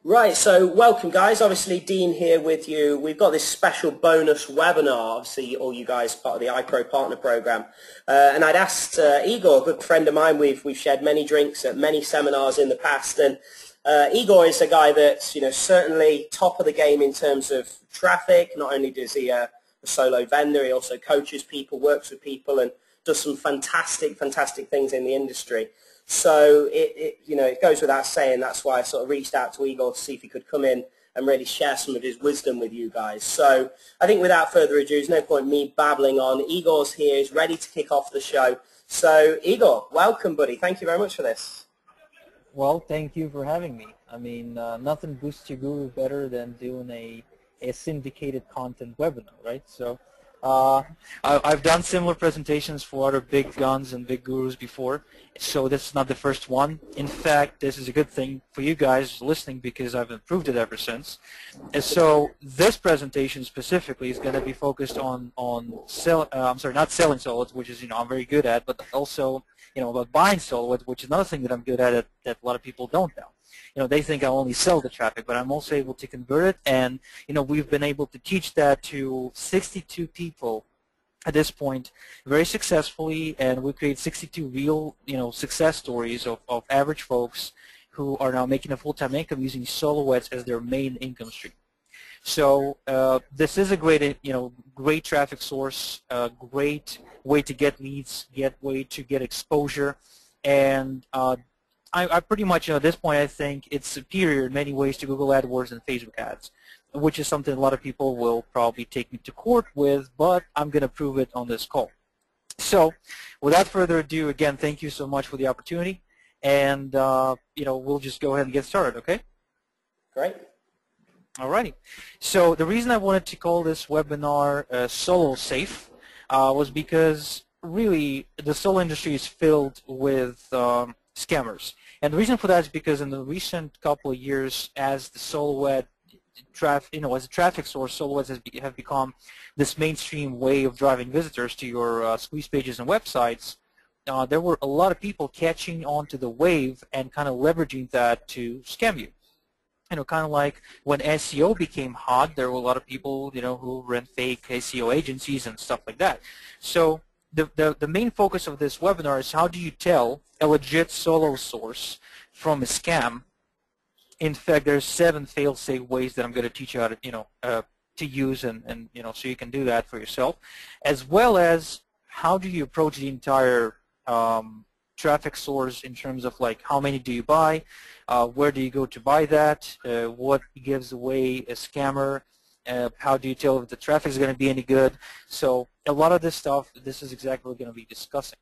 Right, so welcome guys. Obviously Dean here with you. We've got this special bonus webinar, obviously all you guys part of the iPro Partner Program. And I'd asked Igor, a good friend of mine, we've shared many drinks at many seminars in the past, and Igor is a guy that's certainly top of the game in terms of traffic. Not only does he a solo vendor, he also coaches people, works with people, and does some fantastic things in the industry. So it goes without saying, that's why I sort of reached out to Igor to see if he could come in and really share some of his wisdom with you guys. So I think without further ado, there's no point me babbling on. Igor's here, he's ready to kick off the show. So Igor, welcome buddy. Thank you very much for this. Well, thank you for having me. I mean, nothing boosts your guru better than doing a syndicated content webinar, right? So I've done similar presentations for other big guns and big gurus before, so this is not the first one. In fact, this is a good thing for you guys listening because I've improved it ever since. And so this presentation specifically is going to be focused on not selling solids, which is I'm very good at, but also about buying solids, which is another thing that I'm good at that a lot of people don't know. They think I only sell the traffic, but I'm also able to convert it, and we've been able to teach that to 62 people at this point very successfully, and we create 62 real success stories of average folks who are now making a full-time income using solo ads as their main income stream. So this is a great traffic source, a great way to get leads, way to get exposure, and I pretty much, at this point, I think it's superior in many ways to Google AdWords and Facebook ads, which is something a lot of people will probably take me to court with, but I'm going to prove it on this call. So without further ado, again, thank you so much for the opportunity, and we'll just go ahead and get started, okay? Great. Alrighty. So the reason I wanted to call this webinar Solo Safe was because really the solo industry is filled with scammers. And the reason for that is because in the recent couple of years, as the solo ad as a traffic source, solo ads have become this mainstream way of driving visitors to your squeeze pages and websites. There were a lot of people catching onto the wave and kind of leveraging that to scam you. Kind of like when SEO became hot, there were a lot of people, who ran fake SEO agencies and stuff like that. So the main focus of this webinar is how do you tell a legit solo source from a scam. In fact, there's 7 fail-safe ways that I'm going to teach you how to use and so you can do that for yourself, as well as how do you approach the entire traffic source in terms of like how many do you buy, where do you go to buy that, what gives away a scammer, how do you tell if the traffic is going to be any good. So a lot of this stuff, this is exactly what we're going to be discussing.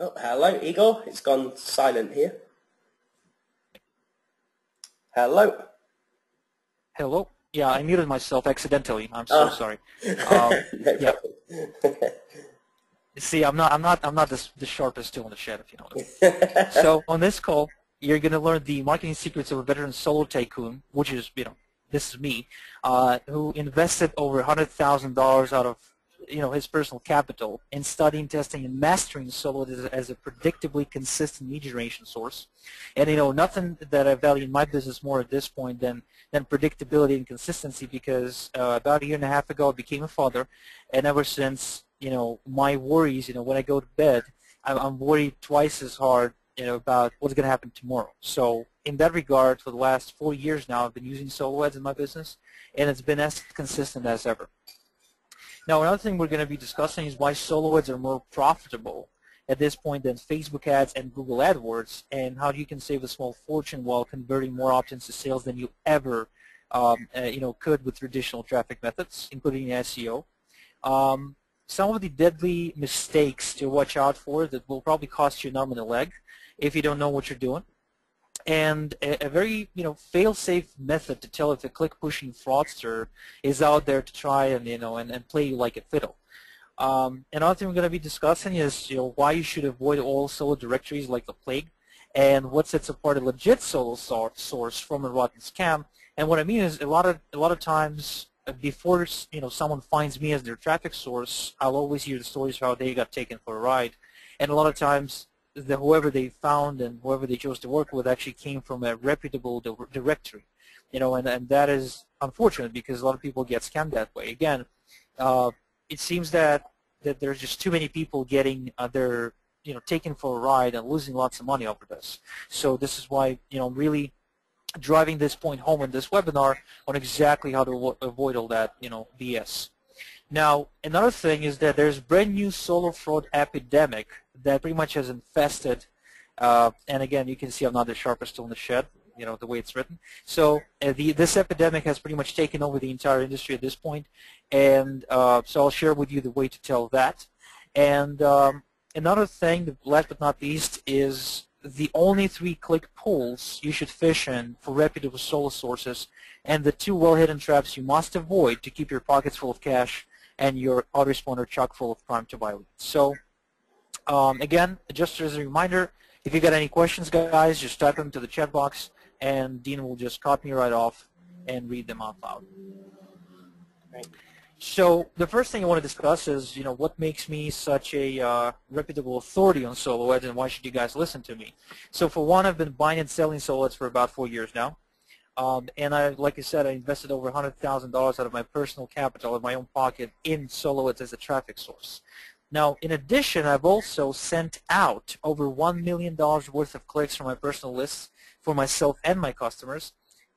Oh, hello Igor, it's gone silent here. Hello. Hello. Yeah, I muted myself accidentally. I'm so sorry. No yeah. problem. See, I'm not the sharpest tool in the shed, if you know what I mean. So on this call, you're going to learn the marketing secrets of a veteran solo tycoon, which is this is me, who invested over $100,000 out of his personal capital in studying, testing, and mastering solo as a predictably consistent lead generation source. And nothing that I value in my business more at this point than predictability and consistency, because about 1.5 years ago I became a father, and ever since my worries, when I go to bed, I'm worried twice as hard about what's going to happen tomorrow. So in that regard, for the last 4 years now, I've been using solo ads in my business, and it's been as consistent as ever. Now, another thing we're going to be discussing is why solo ads are more profitable at this point than Facebook ads and Google AdWords, and how you can save a small fortune while converting more opt-ins to sales than you ever could with traditional traffic methods, including SEO. Some of the deadly mistakes to watch out for that will probably cost you an arm and a leg if you don't know what you're doing. And a very fail-safe method to tell if a click-pushing fraudster is out there to try and and play you like a fiddle. Another thing we're going to be discussing is why you should avoid all solo directories like the plague, and what sets apart a legit solo source from a rotten scam. And what I mean is a lot of times before someone finds me as their traffic source, I'll always hear the stories of how they got taken for a ride, and a lot of times whoever they found and whoever they chose to work with actually came from a reputable directory, and that is unfortunate because a lot of people get scammed that way. Again, it seems that there's just too many people getting their taken for a ride and losing lots of money over this. So this is why I'm really driving this point home in this webinar on exactly how to avoid all that BS. Now, another thing is that there's brand new solo fraud epidemic that pretty much has infested, and again, you can see I'm not the sharpest tool in the shed, the way it's written. So this epidemic has pretty much taken over the entire industry at this point, and so I'll share with you the way to tell that. And another thing, last but not least, is the only 3-click pools you should fish in for reputable solo sources, and the 2 well-hidden traps you must avoid to keep your pockets full of cash and your autoresponder chock full of prime to buy leads. So again, just as a reminder, if you got any questions, guys, just type them to the chat box, and Dean will just copy me right off and read them out loud. Okay. So the first thing I want to discuss is, what makes me such a reputable authority on solo ads, and why should you guys listen to me? So for one, I've been buying and selling solo ads for about 4 years now. And like I said, I invested over $100,000 out of my personal capital in my own pocket in solo ads as a traffic source. Now, in addition, I've also sent out over $1 million worth of clicks from my personal lists for myself and my customers.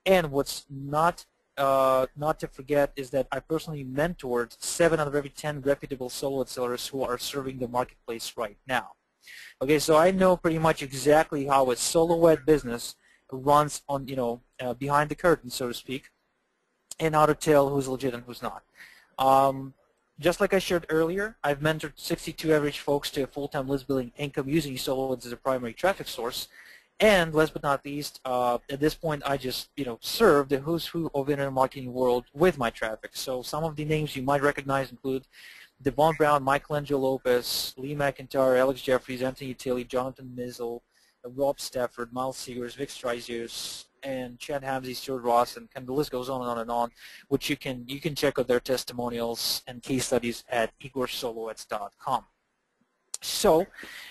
And what's not to forget is that I personally mentored 7 out of every 10 reputable solo ad sellers who are serving the marketplace right now. Okay, so I know pretty much exactly how a solo ad business runs on, behind the curtain, so to speak, and how to tell who's legit and who's not. Just like I shared earlier, I've mentored 62 average folks to a full-time list building income using solo ads as a primary traffic source. And last but not least, at this point, I just serve the who's who of internet marketing world with my traffic. So some of the names you might recognize include Devon Brown, Michelangelo Lopez, Lee McIntyre, Alex Jeffries, Anthony Tilly, Jonathan Mizzle, Rob Stafford, Miles Seegers, Vic Stryzius, and Chad Hamsey, Stuart Ross, and the list goes on and on and on, which you can check out their testimonials and case studies at igorsoloads.com. So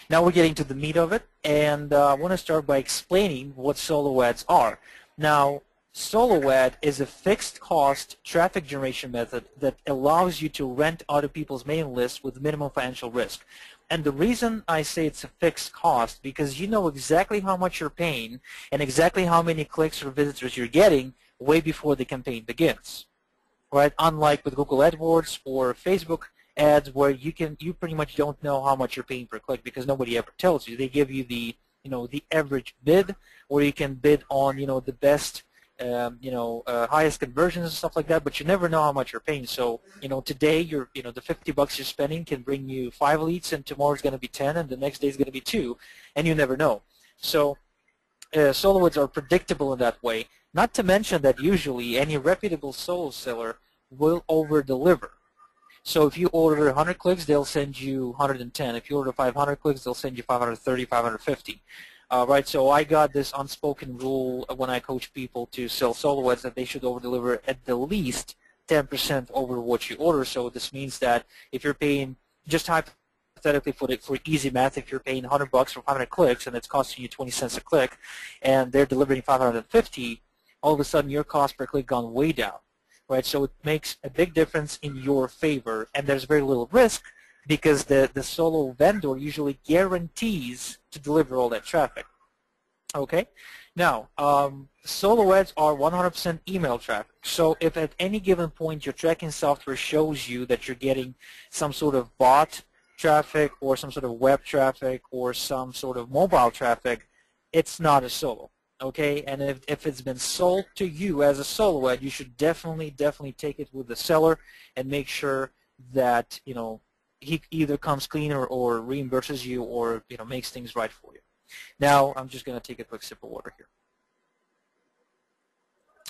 now we're getting to the meat of it, and I want to start by explaining what solo ads are. Now, solo ad is a fixed cost traffic generation method that allows you to rent other people's mailing lists with minimum financial risk. And the reason I say it's a fixed cost, because you know exactly how much you're paying and exactly how many clicks or visitors you're getting way before the campaign begins, right? Unlike with Google AdWords or Facebook ads, where you pretty much don't know how much you're paying per click because nobody ever tells you. They give you the the average bid, or you can bid on the best highest conversions and stuff like that, but you never know how much you're paying. So today the $50 you're spending can bring you 5 leads, and tomorrow's going to be 10, and the next day is going to be 2, and you never know. So solo ads are predictable in that way. Not to mention that usually any reputable solo seller will over deliver. So if you order 100 clicks, they'll send you 110. If you order 500 clicks, they'll send you 530, 550. Right, so I got this unspoken rule when I coach people to sell solo ads that they should over-deliver at the least 10% over what you order. So this means that if you're paying, just hypothetically for easy math, if you're paying $100 for 500 clicks and it's costing you 20 cents a click, and they're delivering 550, all of a sudden your cost per click gone way down. Right, so it makes a big difference in your favor, and there's very little risk because the solo vendor usually guarantees to deliver all that traffic. Okay, now solo ads are 100% email traffic. So if at any given point your tracking software shows you that you're getting some sort of bot traffic or some sort of web traffic or some sort of mobile traffic, it's not a solo. Okay, and if it's been sold to you as a solo ad, you should definitely take it with the seller and make sure that he either comes clean or reimburses you or makes things right for you. Now I'm just going to take a quick sip of water here.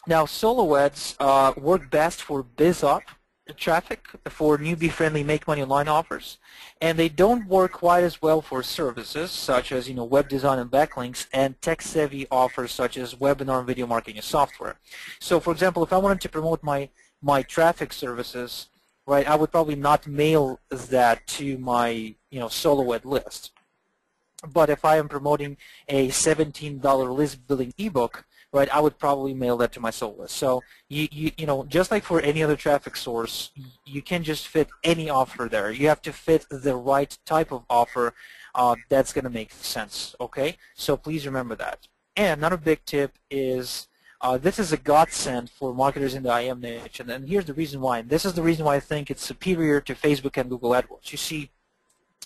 Now solo ads work best for biz up traffic for newbie-friendly make money online offers, and they don't work quite as well for services such as web design and backlinks and tech-savvy offers such as webinar and video marketing software. So, for example, if I wanted to promote my traffic services, right, I would probably not mail that to my solo ed list. But if I am promoting a $17 list building ebook, right, I would probably mail that to my solo list. So just like for any other traffic source, you can't just fit any offer there. You have to fit the right type of offer that's going to make sense. Okay, so please remember that. And another big tip is this is a godsend for marketers in the IM niche, and here's the reason why. And this is the reason why I think it's superior to Facebook and Google AdWords. You see.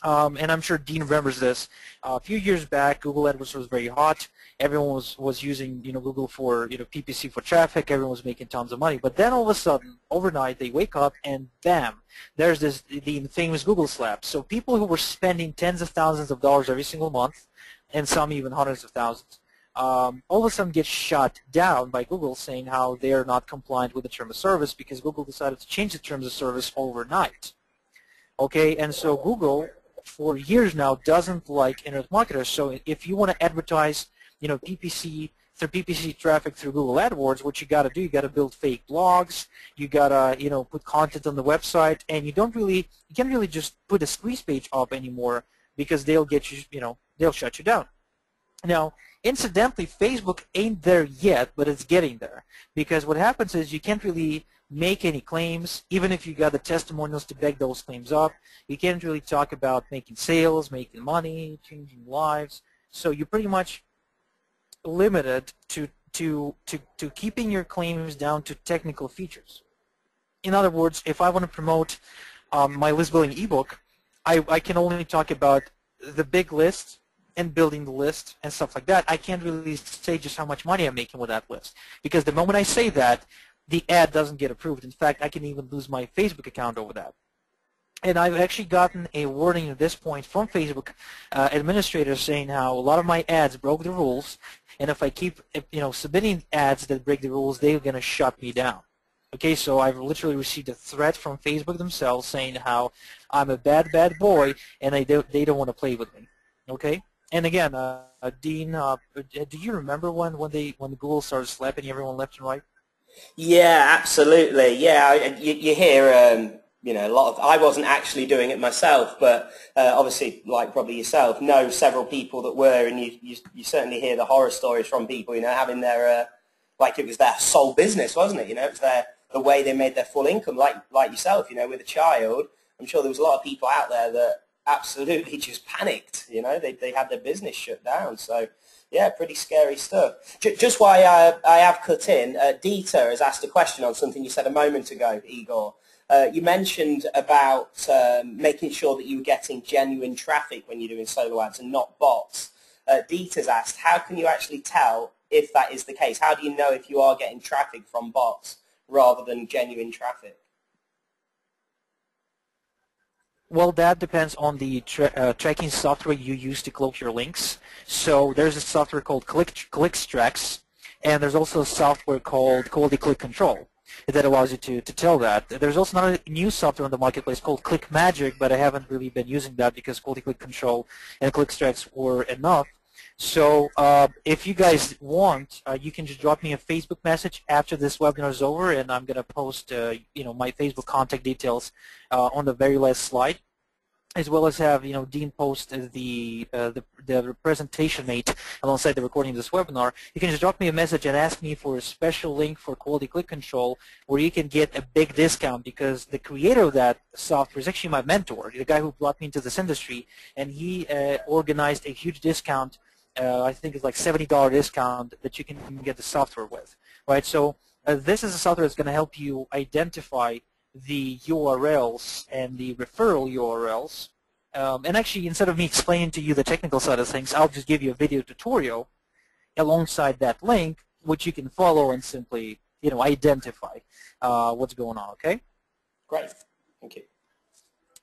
And I'm sure Dean remembers this. A few years back, Google AdWords was very hot. Everyone was using Google for PPC for traffic. Everyone was making tons of money. But then all of a sudden, overnight, they wake up and bam, there's the famous Google slap. So people who were spending tens of thousands of dollars every single month, and some even hundreds of thousands, all of a sudden get shut down by Google, saying how they are not compliant with the terms of service because Google decided to change the terms of service overnight. Okay, and so Google, for years now, doesn't like internet marketers. So if you want to advertise, PPC through PPC traffic through Google AdWords, what you got to do, you got to build fake blogs, you got to, put content on the website, and you can't really just put a squeeze page up anymore because they'll get you, they'll shut you down. Now, incidentally, Facebook ain't there yet, but it's getting there because what happens is you can't really make any claims, even if you got the testimonials to back those claims up. You can't really talk about making sales, making money, changing lives. So you're pretty much limited to keeping your claims down to technical features. In other words, if I want to promote my list building ebook, I can only talk about the big list and building the list and stuff like that. I can't really say just how much money I'm making with that list because the moment I say that, the ad doesn't get approved. In fact, I can even lose my Facebook account over that. And I've actually gotten a warning at this point from Facebook administrators saying how a lot of my ads broke the rules, and if I keep submitting ads that break the rules, they're going to shut me down. Okay, so I've literally received a threat from Facebook themselves saying how I'm a bad boy, and they don't want to play with me. Okay, and again, Dean, do you remember when Google started slapping everyone left and right? Yeah, absolutely. Yeah, you hear, a lot of. I wasn't actually doing it myself, but obviously, like probably yourself, know several people that were, and you certainly hear the horror stories from people, having their like it was their sole business, wasn't it? It was the way they made their full income, like yourself, with a child. I'm sure there was a lot of people out there that absolutely just panicked. They had their business shut down. So. Yeah, pretty scary stuff. Just why I have cut in, Dieter has asked a question on something you said a moment ago, Igor. You mentioned about making sure that you were getting genuine traffic when you're doing solo ads and not bots. Dieter's asked, how can you actually tell if that is the case? How do you know if you are getting traffic from bots rather than genuine traffic? Well, that depends on the tracking software you use to cloak your links. So there's a software called Clickstrex, and there's also a software called Quality Click Control that allows you to tell that. There's also another new software on the marketplace called Click Magic, but I haven't really been using that because Quality Click Control and Clickstrex were enough. So if you guys want, you can just drop me a Facebook message after this webinar is over, and I'm going to post my Facebook contact details on the very last slide, as well as have Dean post the presentation made alongside the recording of this webinar. You can just drop me a message and ask me for a special link for Quality Click Control where you can get a big discount, because the creator of that software is actually my mentor, the guy who brought me into this industry, and he organized a huge discount. I think it's like $70 discount that you can get the software with, right? So this is a software that's going to help you identify the URLs and the referral URLs. And actually, instead of me explaining to you the technical side of things, I'll just give you a video tutorial alongside that link, which you can follow and simply, identify what's going on. Okay? Great. Thank you.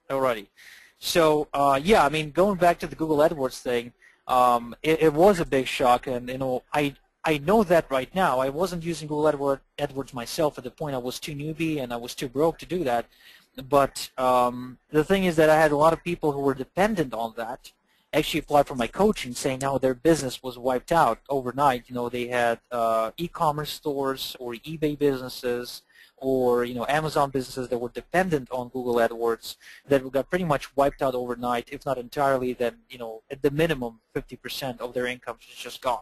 Alrighty. So yeah, I mean, going back to the Google AdWords thing, it was a big shock, and I know that right now. I wasn't using Google AdWords myself at the point. I was too newbie and I was too broke to do that. But the thing is that I had a lot of people who were dependent on that actually applied for my coaching, saying now their business was wiped out overnight. You know, they had e-commerce stores or eBay businesses or, you know, Amazon businesses that were dependent on Google AdWords that got pretty much wiped out overnight, if not entirely. Then, you know, at the minimum 50% of their income is just gone.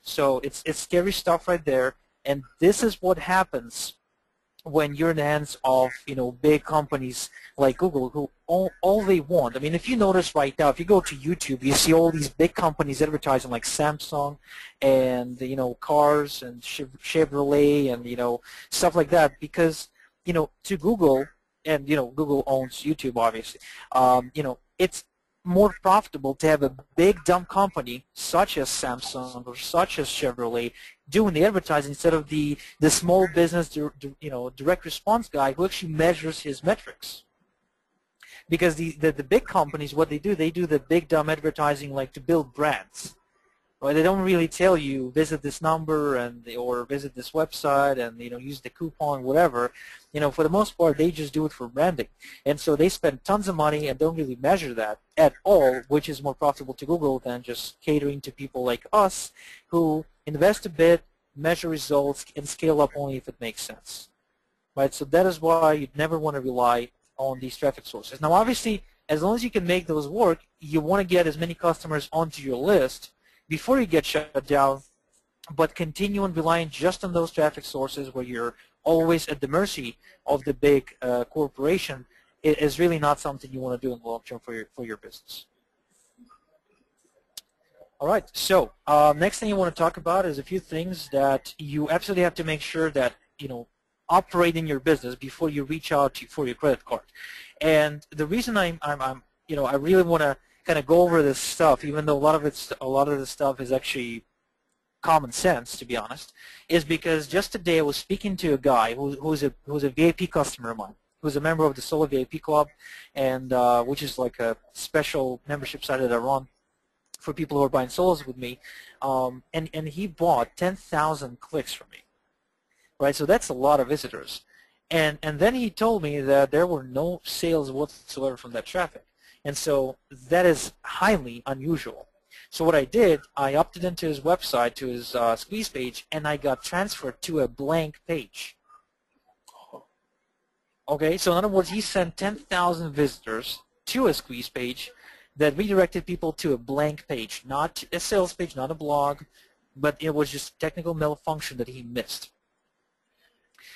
So it's scary stuff right there, and this is what happens when you're in the hands of, you know, big companies like Google, who all they want. I mean, if you notice right now, if you go to YouTube, you see all these big companies advertising, like Samsung and, you know, cars and Chevrolet and, you know, stuff like that, because, you know, to Google, and, you know, Google owns YouTube obviously, you know, it's more profitable to have a big dumb company such as Samsung or such as Chevrolet doing the advertising instead of the small business, you know, direct response guy who actually measures his metrics. Because the big companies, what they do the big dumb advertising, like to build brands. Well, they don't really tell you visit this number and or visit this website and, you know, use the coupon, whatever. You know, for the most part, they just do it for branding, and so they spend tons of money and don't really measure that at all, which is more profitable to Google than just catering to people like us who invest a bit, measure results, and scale up only if it makes sense. Right? So that is why you'd never want to rely on these traffic sources. Now, obviously, as long as you can make those work, you want to get as many customers onto your list before you get shut down, but continue on relying just on those traffic sources where you're always at the mercy of the big corporation is really not something you want to do in the long term for your business. All right, so next thing you want to talk about is a few things that you absolutely have to make sure that, you know, operate in your business before you reach out for your credit card. And the reason I'm you know, I really want to kind of go over this stuff, even though a lot of this stuff is actually common sense, to be honest, is because just today I was speaking to a guy who's a VIP customer of mine, who's a member of the Solo VIP Club, and which is like a special membership site that I run for people who are buying solos with me, and he bought 10,000 clicks from me, right? So that's a lot of visitors, and then he told me that there were no sales whatsoever from that traffic. And so that is highly unusual. So what I did, I opted into his website, to his squeeze page, and I got transferred to a blank page. Okay, so in other words, he sent 10,000 visitors to a squeeze page that redirected people to a blank page, not a sales page, not a blog, but it was just technical malfunction that he missed.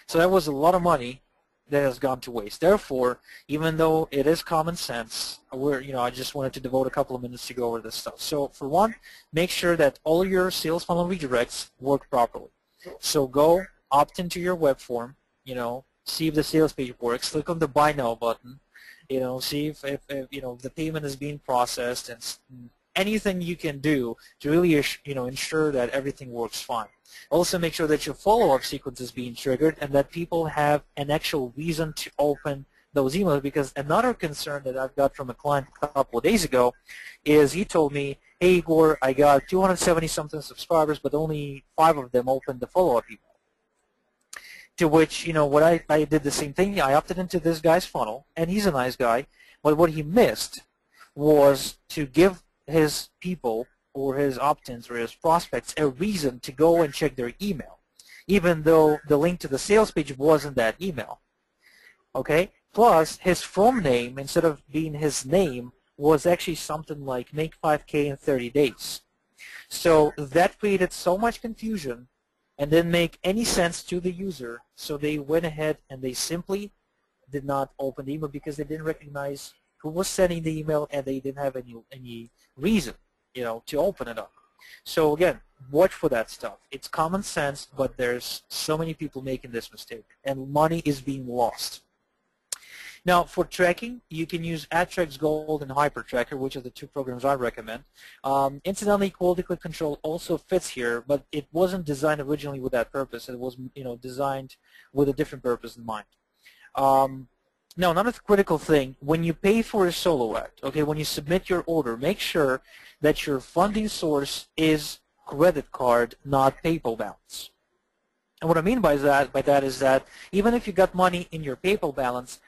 So that was a lot of money that has gone to waste. Therefore, even though it is common sense, I just wanted to devote a couple of minutes to go over this stuff. So for one, make sure that all your sales funnel redirects work properly. So go opt into your web form, you know, see if the sales page works, click on the Buy Now button, you know, see if you know, the payment is being processed, and anything you can do to really, you know, ensure that everything works fine. Also, make sure that your follow-up sequence is being triggered and that people have an actual reason to open those emails, because another concern that I've got from a client a couple of days ago is he told me, hey, Igor, I got 270-something subscribers, but only 5 of them opened the follow-up email. To which, you know, what I did the same thing. I opted into this guy's funnel, and he's a nice guy, but what he missed was to give his people or his opt-ins or his prospects a reason to go and check their email, even though the link to the sales page wasn't that email. Okay? Plus, his from name, instead of being his name, was actually something like make 5K in 30 days. So that created so much confusion and didn't make any sense to the user, so they went ahead and they simply did not open the email because they didn't recognize who was sending the email, and they didn't have any reason, you know, to open it up. So again, watch for that stuff. It's common sense, but there's so many people making this mistake, and money is being lost. Now, for tracking, you can use AdTrack's Gold and HyperTracker, which are the 2 programs I recommend. Incidentally, Quality Click Control also fits here, but it wasn't designed originally with that purpose. It was, you know, designed with a different purpose in mind. Now, another critical thing, when you pay for a solo ad, okay, when you submit your order, make sure that your funding source is credit card, not PayPal balance. And what I mean by that is that even if you got money in your PayPal balance,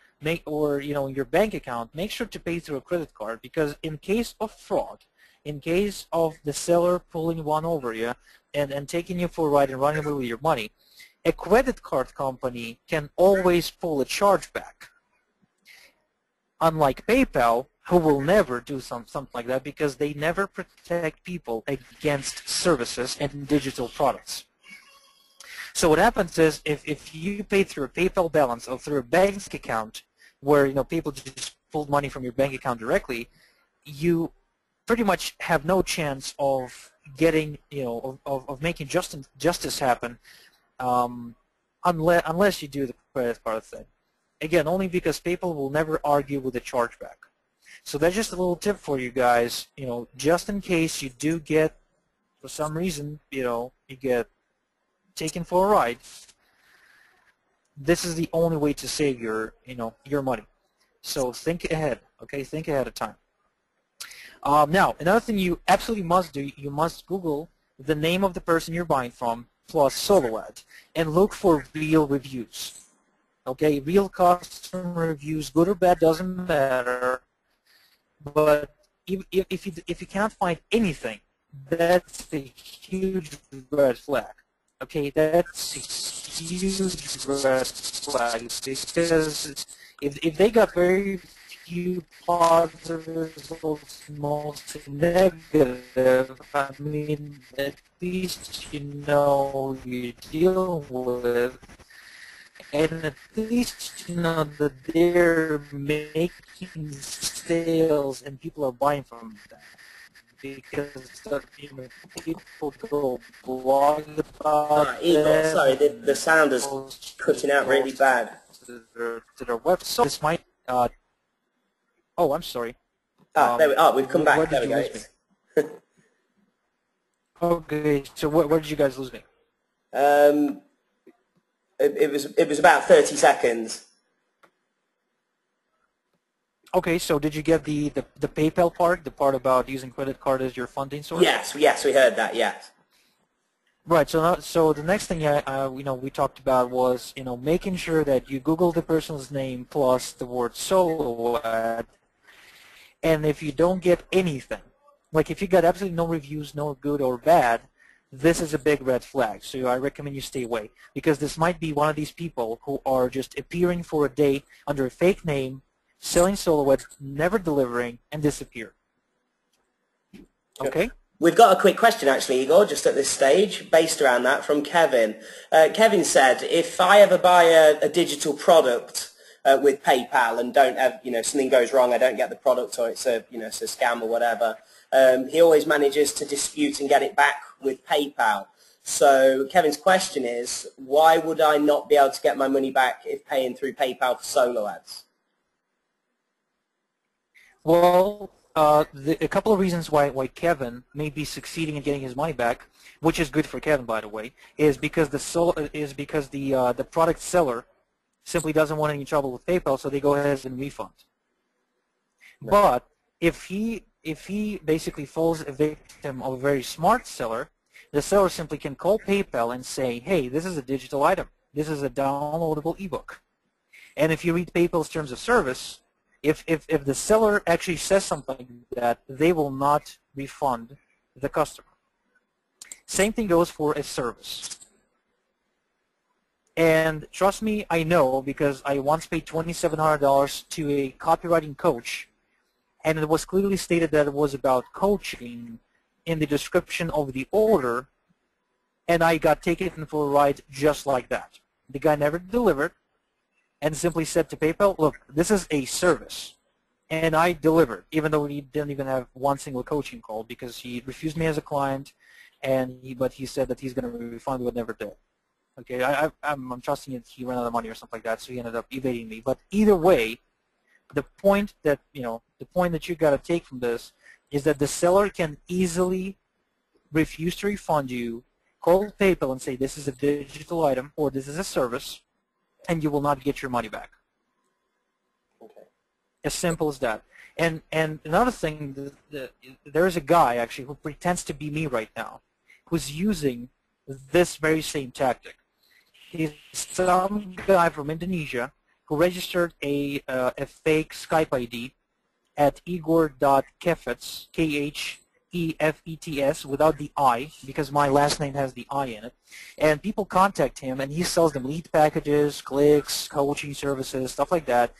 or in your bank account, make sure to pay through a credit card, because in case of fraud, in case of the seller pulling one over you and taking you for a ride and running away with your money, a credit card company can always pull a chargeback. Unlike PayPal, who will never do something like that, because they never protect people against services and digital products. So what happens is, if you pay through a PayPal balance or through a bank account where people just pulled money from your bank account directly, you pretty much have no chance of getting, of making justice happen, unless you do the credit card thing. Again, only because PayPal will never argue with a chargeback. So that's just a little tip for you guys, just in case you do get, for some reason, you get taken for a ride. This is the only way to save your money. So think ahead, okay? Think ahead of time. Now, another thing you absolutely must do, you must Google the name of the person you're buying from plus solo ad and look for real reviews. Okay, real customer reviews, good or bad, doesn't matter. But if you can't find anything, that's a huge red flag. Okay, that's a huge red flag, because if they got very few positive results, mostly negative, I mean, at least you're dealing with, and at least that they're making sales and people are buying from them. Because people go blog about Igor, them, sorry, the sound is cutting out really bad. To their website. This might. Oh, I'm sorry. There we are. We've come back. There we go. Okay, so where did you guys lose me? It was about 30 seconds. Okay, so did you get the PayPal part, the part about using credit card as your funding source? Yes, we heard that. Yes. Right. So the next thing we talked about was making sure that you Google the person's name plus the word solo ad, and if you don't get anything, like if you got absolutely no reviews, no good or bad, this is a big red flag. So I recommend you stay away, because this might be one of these people who are just appearing for a day under a fake name, selling solo ads, never delivering, and disappear. Okay? We've got a quick question, actually, Igor, just at this stage, based around that, from Kevin. Kevin said, if I ever buy a digital product with PayPal and don't have, something goes wrong, I don't get the product, or it's a scam or whatever, he always manages to dispute and get it back with PayPal. So Kevin's question is, why would I not be able to get my money back if paying through PayPal for solo ads? Well, a couple of reasons why Kevin may be succeeding in getting his money back, which is good for Kevin, by the way, is because the product seller simply doesn't want any trouble with PayPal, so they go ahead and refund. Right. But if he basically falls a victim of a very smart seller, the seller simply can call PayPal and say, hey, this is a digital item. This is a downloadable ebook. And if you read PayPal's terms of service, if the seller actually says something like that, they will not refund the customer. Same thing goes for a service. And trust me, I know, because I once paid $2,700 to a copywriting coach, and it was clearly stated that it was about coaching in the description of the order, and I got taken for a ride just like that. The guy never delivered, and simply said to PayPal, look, this is a service. And I delivered, even though he didn't even have one single coaching call, because he refused me as a client, but he said that he's going to refund me, but never did. Okay, I'm trusting that he ran out of money or something like that, so he ended up evading me. But either way, the point that you got to take from this is that the seller can easily refuse to refund you, call PayPal and say this is a digital item or this is a service, and you will not get your money back. Okay. As simple as that. And another thing, there is a guy actually who pretends to be me right now, who's using this very same tactic. He's some guy from Indonesia who registered a fake Skype ID at Igor.Kheifets, Khefets, without the I, because my last name has the I in it. And people contact him, and he sells them lead packages, clicks, coaching services, stuff like that.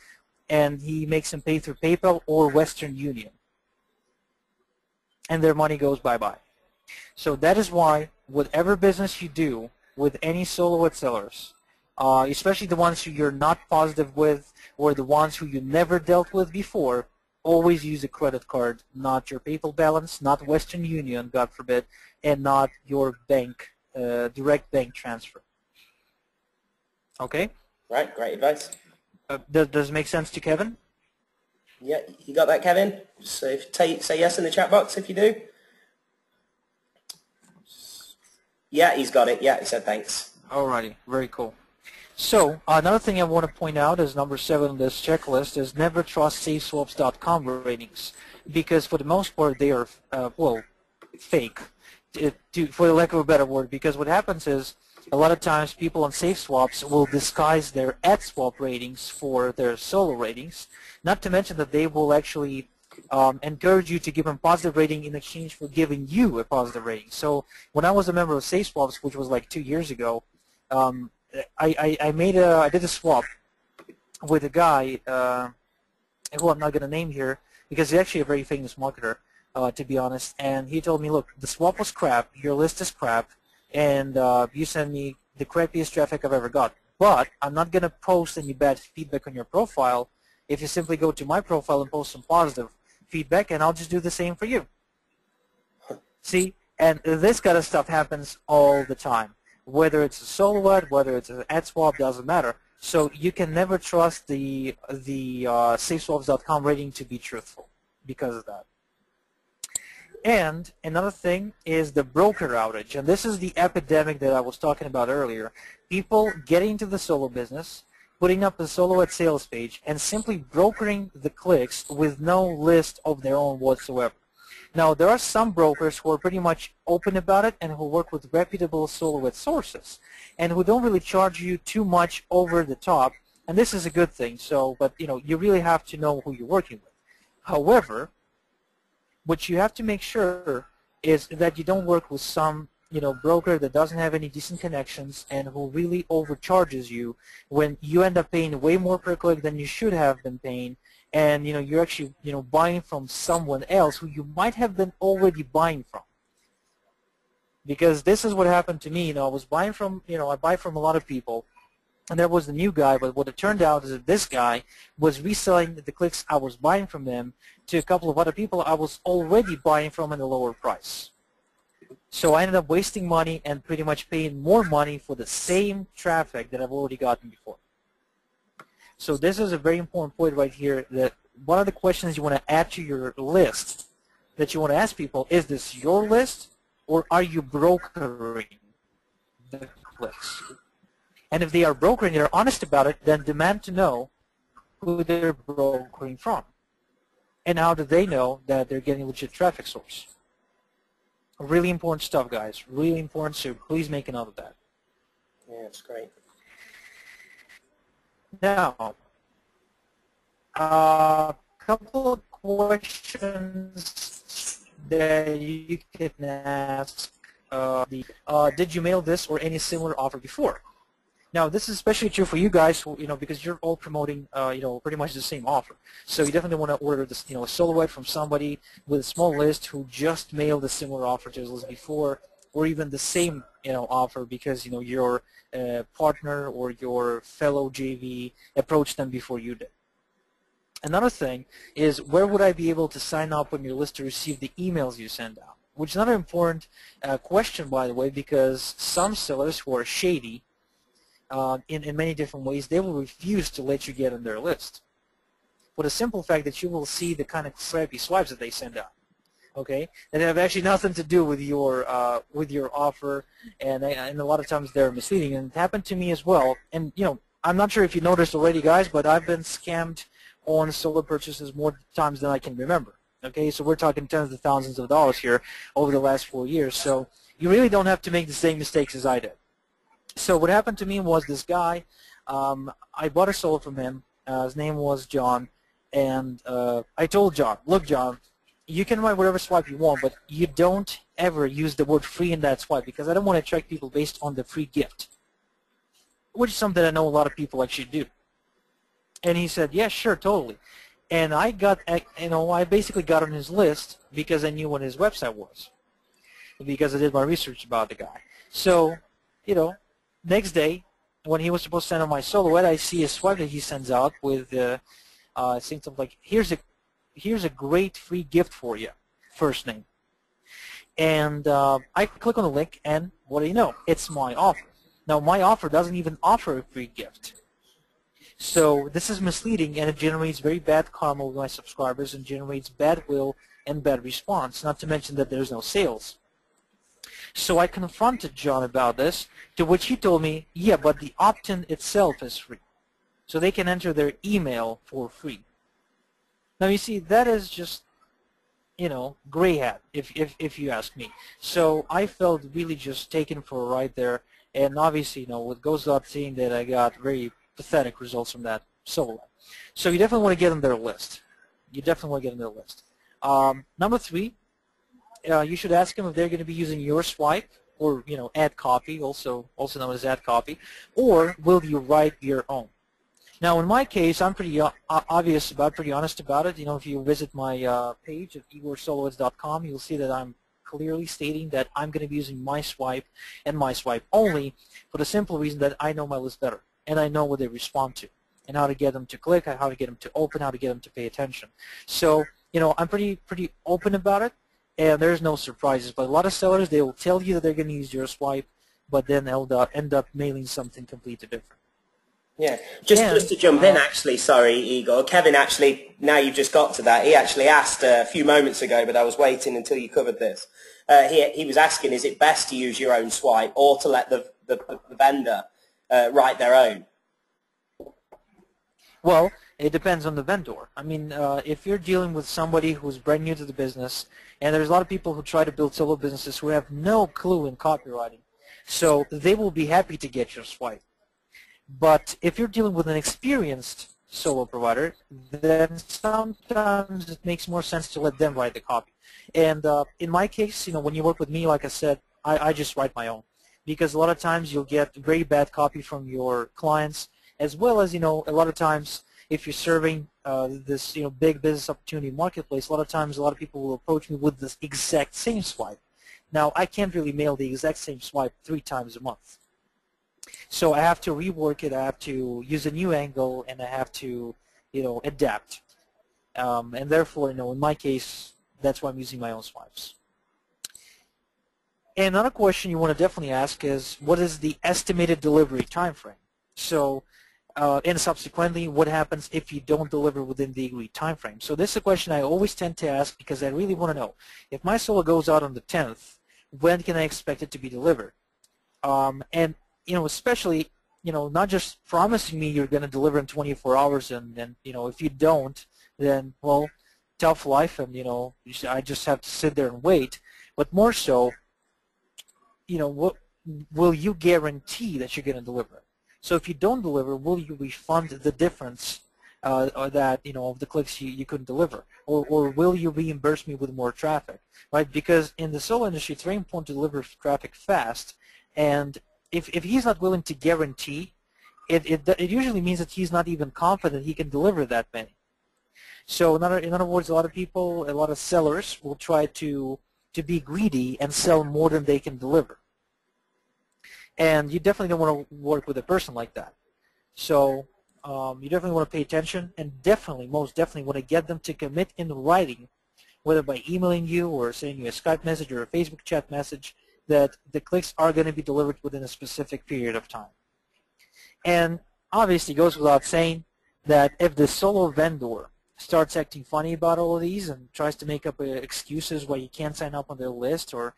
And he makes them pay through PayPal or Western Union. And their money goes bye-bye. So that is why whatever business you do with any solo sellers, especially the ones who you're not positive with or the ones who you never dealt with before, always use a credit card, not your PayPal balance, not Western Union, God forbid, and not your bank, direct bank transfer. Okay? Right, great advice. Does it make sense to Kevin? Yeah, you got that, Kevin? So say yes in the chat box if you do. Yeah, he's got it. Yeah, he said thanks. Alrighty, very cool. So another thing I want to point out as number 7 on this checklist is never trust SafeSwaps.com ratings, because for the most part they are well, fake, for the lack of a better word. Because what happens is a lot of times people on SafeSwaps will disguise their AdSwap ratings for their solo ratings. Not to mention that they will actually encourage you to give them positive rating in exchange for giving you a positive rating. So when I was a member of SafeSwaps, which was like 2 years ago, I did a swap with a guy who I'm not going to name here because he's actually a very famous marketer, to be honest. And he told me, look, the swap was crap, your list is crap, and you send me the crappiest traffic I've ever got. But I'm not going to post any bad feedback on your profile if you simply go to my profile and post some positive feedback, and I'll just do the same for you. See, and this kind of stuff happens all the time. Whether it's a solo ad, whether it's an ad swap, doesn't matter. So you can never trust the SafeSwaps.com rating to be truthful because of that. And another thing is the broker outage, and this is the epidemic that I was talking about earlier. People getting into the solo business, putting up a solo ad sales page, and simply brokering the clicks with no list of their own whatsoever. Now, there are some brokers who are pretty much open about it and who work with reputable solo ad sources and who don't really charge you too much over the top, and this is a good thing. So, but you really have to know who you're working with. However, what you have to make sure is that you don't work with some broker that doesn't have any decent connections and who really overcharges you when you end up paying way more per click than you should have been paying, and you're actually buying from someone else who you might have been already buying from. Because this is what happened to me. I was buying from I buy from a lot of people, and there was the new guy, but what it turned out is that this guy was reselling the clicks I was buying from them to a couple of other people I was already buying from at a lower price. So I ended up wasting money and pretty much paying more money for the same traffic that I've already gotten before. So this is a very important point right here, that one of the questions you want to add to your list that you want to ask people, is this your list or are you brokering the clicks? And if they are brokering, they're honest about it, then demand to know who they're brokering from. And how do they know that they're getting a legit traffic source? Really important stuff, guys. Really important, so please make a note of that. Yeah, that's great. Now, a couple of questions that you can ask. Did you mail this or any similar offer before? Now, this is especially true for you guys, who, because you're all promoting, pretty much the same offer. So you definitely want to order this, a solo ad from somebody with a small list who just mailed a similar offer to his list before, or even the same, offer because, your partner or your fellow JV approached them before you did. Another thing is, where would I be able to sign up on your list to receive the emails you send out? Which is another important question, by the way, because some sellers who are shady, in many different ways, they will refuse to let you get on their list. For the simple fact that you will see the kind of crappy swipes that they send out, okay, that have actually nothing to do with your offer, and a lot of times they're misleading. And it happened to me as well. And I'm not sure if you noticed already, guys, but I've been scammed on solo purchases more times than I can remember. Okay, so we're talking tens of thousands of dollars here over the last 4 years. So you really don't have to make the same mistakes as I did. So what happened to me was this guy, I bought a solo from him. His name was John, and I told John, look, John, you can write whatever swipe you want, but you don't ever use the word free in that swipe, because I don't want to attract people based on the free gift, which is something I know a lot of people actually do. And he said, yeah, sure, totally. And I got, I basically got on his list because I knew what his website was, because I did my research about the guy. So, next day, when he was supposed to send out my solo ad, I see a swipe that he sends out with saying something like, here's a great free gift for you, first name. And I click on the link, and what do you know? It's my offer. Now, my offer doesn't even offer a free gift. So this is misleading, and it generates very bad karma with my subscribers and generates bad will and bad response, not to mention that there's no sales. So I confronted John about this, to which he told me, yeah, but the opt-in itself is free. So they can enter their email for free. Now you see, that is just, gray hat, if you ask me. So I felt really just taken for a ride there, and obviously, it goes without saying that I got very pathetic results from that solo. So you definitely want to get on their list. You definitely want to get on their list. Number 3, you should ask them if they're going to be using your swipe, or ad copy, also known as ad copy, or will you write your own. Now, in my case, I'm pretty pretty honest about it. If you visit my page at IgorSoloads.com, you'll see that I'm clearly stating that I'm going to be using my swipe and my swipe only, for the simple reason that I know my list better, and I know what they respond to, and how to get them to click, how to get them to open, how to get them to pay attention. So, I'm pretty open about it, and there's no surprises. But a lot of sellers, they will tell you that they're going to use your swipe, but then they'll end up mailing something completely different. Yeah, just to jump in, actually, sorry, Igor. Kevin, actually, now you've just got to that, he actually asked a few moments ago, but I was waiting until you covered this. He was asking, is it best to use your own swipe or to let the vendor write their own? Well, it depends on the vendor. I mean, if you're dealing with somebody who's brand new to the business, and there's a lot of people who try to build solo businesses who have no clue in copywriting, so they will be happy to get your swipe. But if you're dealing with an experienced solo provider, then sometimes it makes more sense to let them write the copy. And in my case, when you work with me, like I said, I just write my own, because a lot of times you'll get very bad copy from your clients, as well as a lot of times if you're serving this big business opportunity marketplace, a lot of times a lot of people will approach me with this exact same swipe. Now, I can't really mail the exact same swipe 3 times a month. So I have to rework it, I have to use a new angle, and I have to, adapt. And therefore, in my case, that's why I'm using my own swipes. And another question you want to definitely ask is, what is the estimated delivery time frame? So, and subsequently, what happens if you don't deliver within the agreed time frame? So this is a question I always tend to ask, because I really want to know, if my solo goes out on the 10th, when can I expect it to be delivered? And especially, not just promising me you're going to deliver in 24 hours, and if you don't, then, well, tough life, and, I just have to sit there and wait. But more so, what will you guarantee that you're going to deliver? So if you don't deliver, will you refund the difference or that, of the clicks you couldn't deliver? Or will you reimburse me with more traffic, right? Because in the solo industry, it's very important to deliver traffic fast, and if he's not willing to guarantee, it usually means that he's not even confident he can deliver that many. So in other words, a lot of people, a lot of sellers will try to be greedy and sell more than they can deliver. And you definitely don't want to work with a person like that. So you definitely want to pay attention, and most definitely want to get them to commit in writing, whether by emailing you or sending you a Skype message or a Facebook chat message, that the clicks are going to be delivered within a specific period of time. And obviously it goes without saying that if the solo vendor starts acting funny about all of these and tries to make up excuses why you can't sign up on their list, or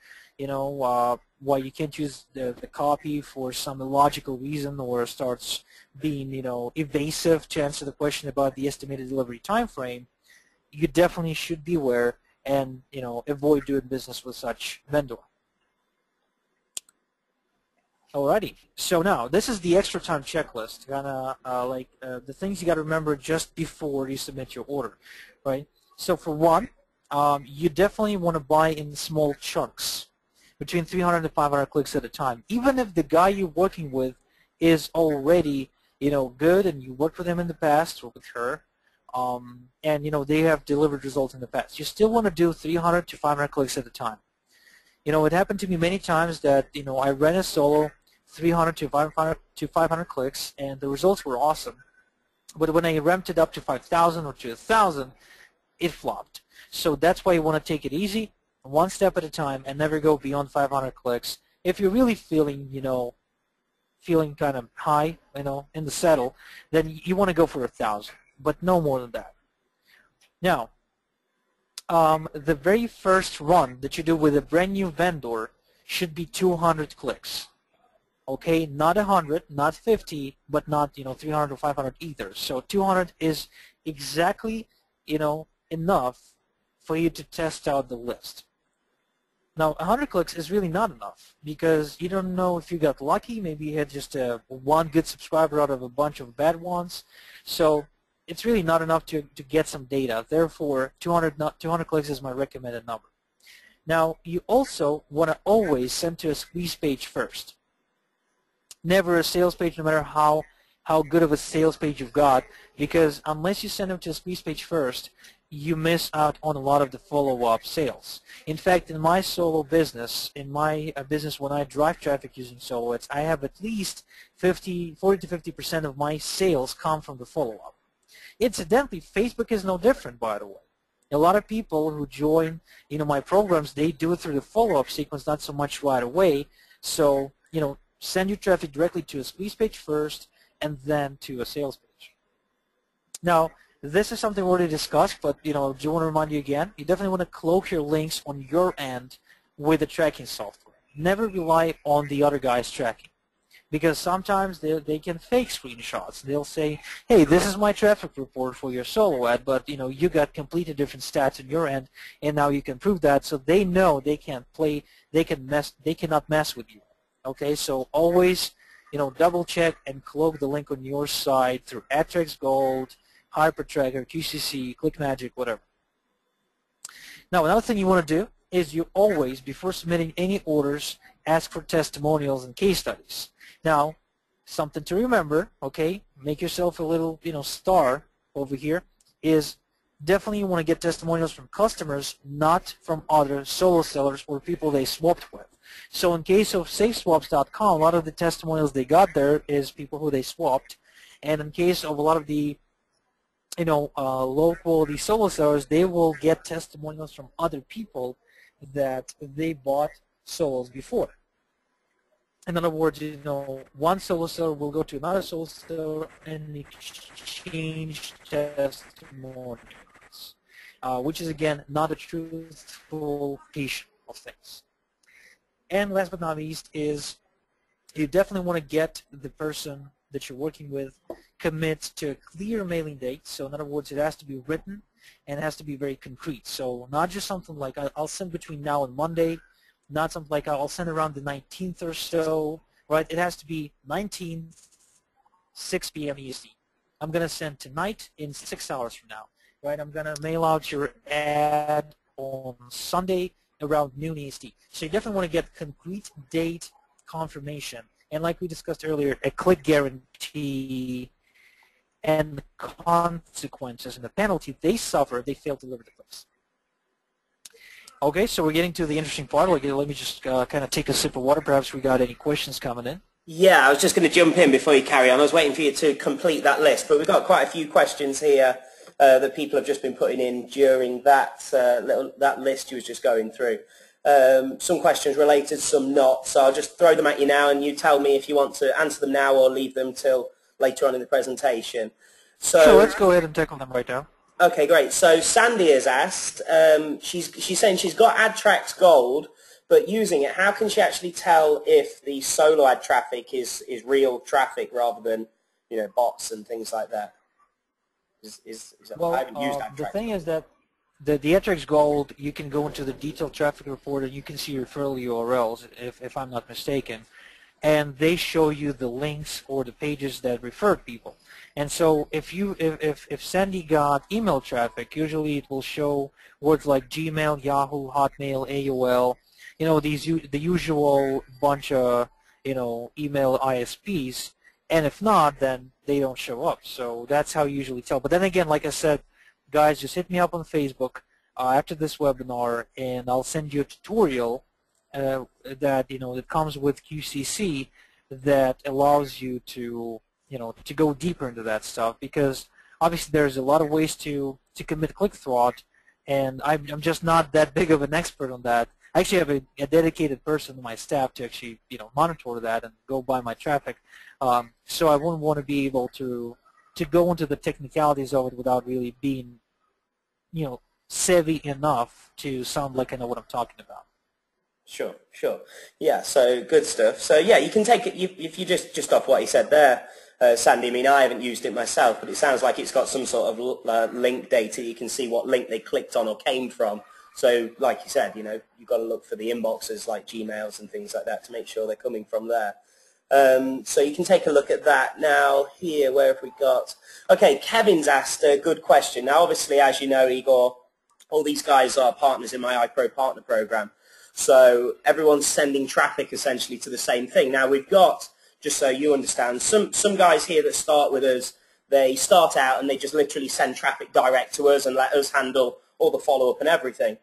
why you can't use the copy for some illogical reason, or starts being evasive to answer the question about the estimated delivery time frame, you definitely should beware and avoid doing business with such vendor. Alrighty. So now this is the extra time checklist, kind of the things you got to remember just before you submit your order, right? So for one, you definitely want to buy in small chunks, between 300 and 500 clicks at a time. Even if the guy you're working with is already, good, and you worked with him in the past or with her, and they have delivered results in the past, you still want to do 300 to 500 clicks at a time. It happened to me many times that I ran a solo 300 to 500 clicks, and the results were awesome. But when I ramped it up to 5,000 or to 1,000, it flopped. So that's why you want to take it easy, one step at a time, and never go beyond 500 clicks. If you're really feeling, feeling kind of high, in the saddle, then you want to go for 1,000, but no more than that. Now, the very first run that you do with a brand new vendor should be 200 clicks. Okay, not 100, not 50, but not 300 or 500 either. So 200 is exactly enough for you to test out the list. Now 100 clicks is really not enough because you don't know if you got lucky. Maybe you had just one good subscriber out of a bunch of bad ones. So it's really not enough to get some data. Therefore, 200 clicks is my recommended number. Now you also want to always send to a squeeze page first. Never a sales page, no matter how good of a sales page you've got, because unless you send them to a squeeze page first, you miss out on a lot of the follow-up sales. In fact, in my solo business, when I drive traffic using solo ads, I have at least 40 to 50% of my sales come from the follow-up. Incidentally, Facebook is no different, by the way. A lot of people who join my programs, they do it through the follow-up sequence, not so much right away. So send your traffic directly to a squeeze page first and then to a sales page. Now, this is something we already discussed, but I do want to remind you again, you definitely want to cloak your links on your end with the tracking software. Never rely on the other guy's tracking, because sometimes they can fake screenshots. They'll say, hey, this is my traffic report for your solo ad, but you got completely different stats on your end, and now you can prove that, so they know they cannot mess with you. Okay, so always, double check and cloak the link on your side through AdTrax Gold, HyperTracker, QCC, ClickMagic, whatever. Now, another thing you want to do is you always, before submitting any orders, ask for testimonials and case studies. Now, something to remember, okay, make yourself a little, star over here, is definitely you want to get testimonials from customers, not from other solo sellers or people they swapped with. So in case of SafeSwaps.com, a lot of the testimonials they got there is people who they swapped. And in case of a lot of the low-quality solo sellers, they will get testimonials from other people that they bought solos before. In other words, one solo seller will go to another solo seller and exchange testimonials, which is, again, not a truthful patient of things. And last but not least is you definitely want to get the person that you're working with commit to a clear mailing date. So in other words, it has to be written and it has to be very concrete. So not just something like I'll send between now and Monday, not something like I'll send around the 19th or so, right? It has to be 19th, 6 p.m. EST. I'm going to send tonight in 6 hours from now, right? I'm going to mail out your ad on Sunday around noon EST. So you definitely want to get concrete date confirmation. And like we discussed earlier, a click guarantee and the consequences and the penalty they suffer if they fail to deliver the clicks. Okay, so we're getting to the interesting part. Let me just kind of take a sip of water. Perhaps we got any questions coming in. Yeah, I was just going to jump in before you carry on. I was waiting for you to complete that list, but we've got quite a few questions here that people have just been putting in during that that list you was just going through. Some questions related, some not. So I'll just throw them at you now, and you tell me if you want to answer them now or leave them till later on in the presentation. So let's go ahead and tackle them right now. Okay, great. So Sandy has asked, she's saying she's got AdTrax Gold, but using it, how can she actually tell if the solo ad traffic is real traffic rather than bots and things like that? Well, I haven't used AdTrax. The thing is that the AdTrax Gold, you can go into the detailed traffic report and you can see referral URLs, if I'm not mistaken. and they show you the links or the pages that referred people. And so if Sandy got email traffic, usually it will show words like Gmail, Yahoo, Hotmail, AOL, the usual bunch of email ISPs. And if not, then they don't show up. So that's how you usually tell. But then again, like I said, guys, just hit me up on Facebook after this webinar, and I'll send you a tutorial that comes with QCC that allows you to to go deeper into that stuff, because obviously there's a lot of ways to commit click fraud, and I'm just not that big of an expert on that. I actually have a dedicated person on my staff to actually monitor that and go by my traffic. So I wouldn't want to be able to go into the technicalities of it without really being savvy enough to sound like I know what I'm talking about. Sure, sure. Yeah, so good stuff. So yeah, you can take it, if you just off what you said there, Sandy, I mean, I haven't used it myself, but it sounds like it's got some sort of link data. You can see what link they clicked on or came from. So like you said, you've got to look for the inboxes like Gmails and things like that to make sure they're coming from there. So you can take a look at that. Now here, where have we got? Okay, Kevin's asked a good question. Now obviously, as you know, Igor, all these guys are partners in my iPro Partner Program. So everyone's sending traffic essentially to the same thing. Now we've got, just so you understand, some guys here that start with us, they start out and they just literally send traffic direct to us and let us handle all the follow-up and everything.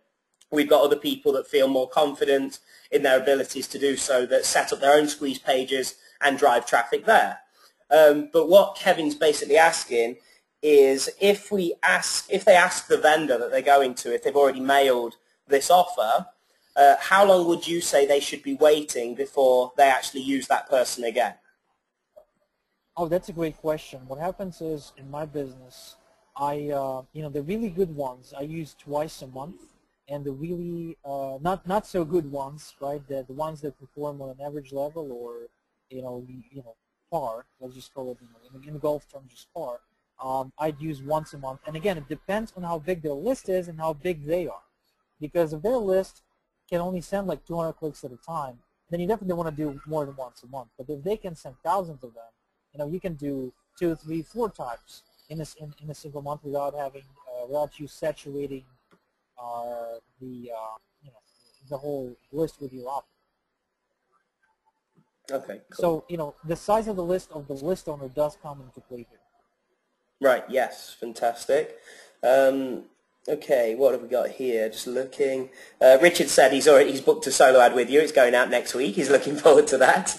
We've got other people that feel more confident in their abilities to do so, that set up their own squeeze pages and drive traffic there. But what Kevin's basically asking is if they ask the vendor that they're going to, if they've already mailed this offer, how long would you say they should be waiting before they actually use that person again? Oh, that's a great question. What happens is, in my business, the really good ones I use twice a month, and the really not so good ones, right? The ones that perform on an average level, or par. Let's just call it in the golf term, just par. I'd use once a month, and again, it depends on how big their list is and how big they are, because if their list can only send like 200 clicks at a time, then you definitely want to do more than once a month. But if they can send thousands of them, you can do 2, 3, 4 times in a single month without you saturating the whole list with your offer. Okay, cool. So the size of the list owner does come into play here. Right. Yes. Fantastic. Okay, what have we got here? Just looking. Richard said he's booked a solo ad with you. It's going out next week. He's looking forward to that.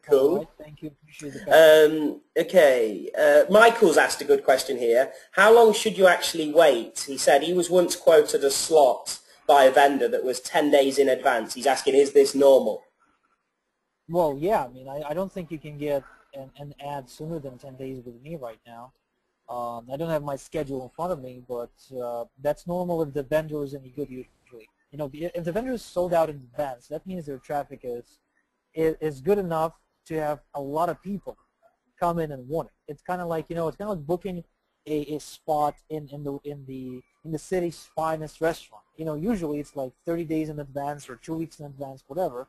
Cool. All right, thank you. Appreciate the okay, Michael's asked a good question here. How long should you actually wait? He said he was once quoted a slot by a vendor that was 10 days in advance. He's asking, is this normal? Well, yeah. I mean, I don't think you can get an ad sooner than 10 days with me right now. I don't have my schedule in front of me, but that's normal if the vendor is any good usually. If the vendor is sold out in advance, that means their traffic is good enough to have a lot of people come in and want it. It's kind of like booking a spot in the city's finest restaurant. Usually it's like 30 days in advance or 2 weeks in advance, whatever.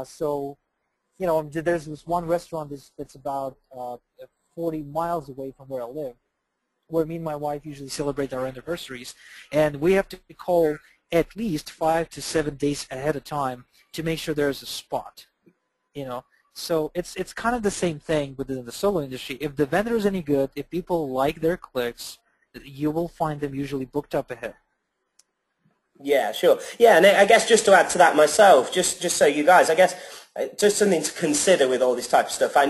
So there's this one restaurant that's about 40 miles away from where I live, where me and my wife usually celebrate our anniversaries, and we have to call at least 5 to 7 days ahead of time to make sure there's a spot. So it's kind of the same thing within the solo industry. If the vendor is any good, if people like their clicks, you will find them usually booked up ahead. Yeah, sure. Yeah, and I guess just to add to that myself, just so you guys, I guess, just something to consider with all this type of stuff. I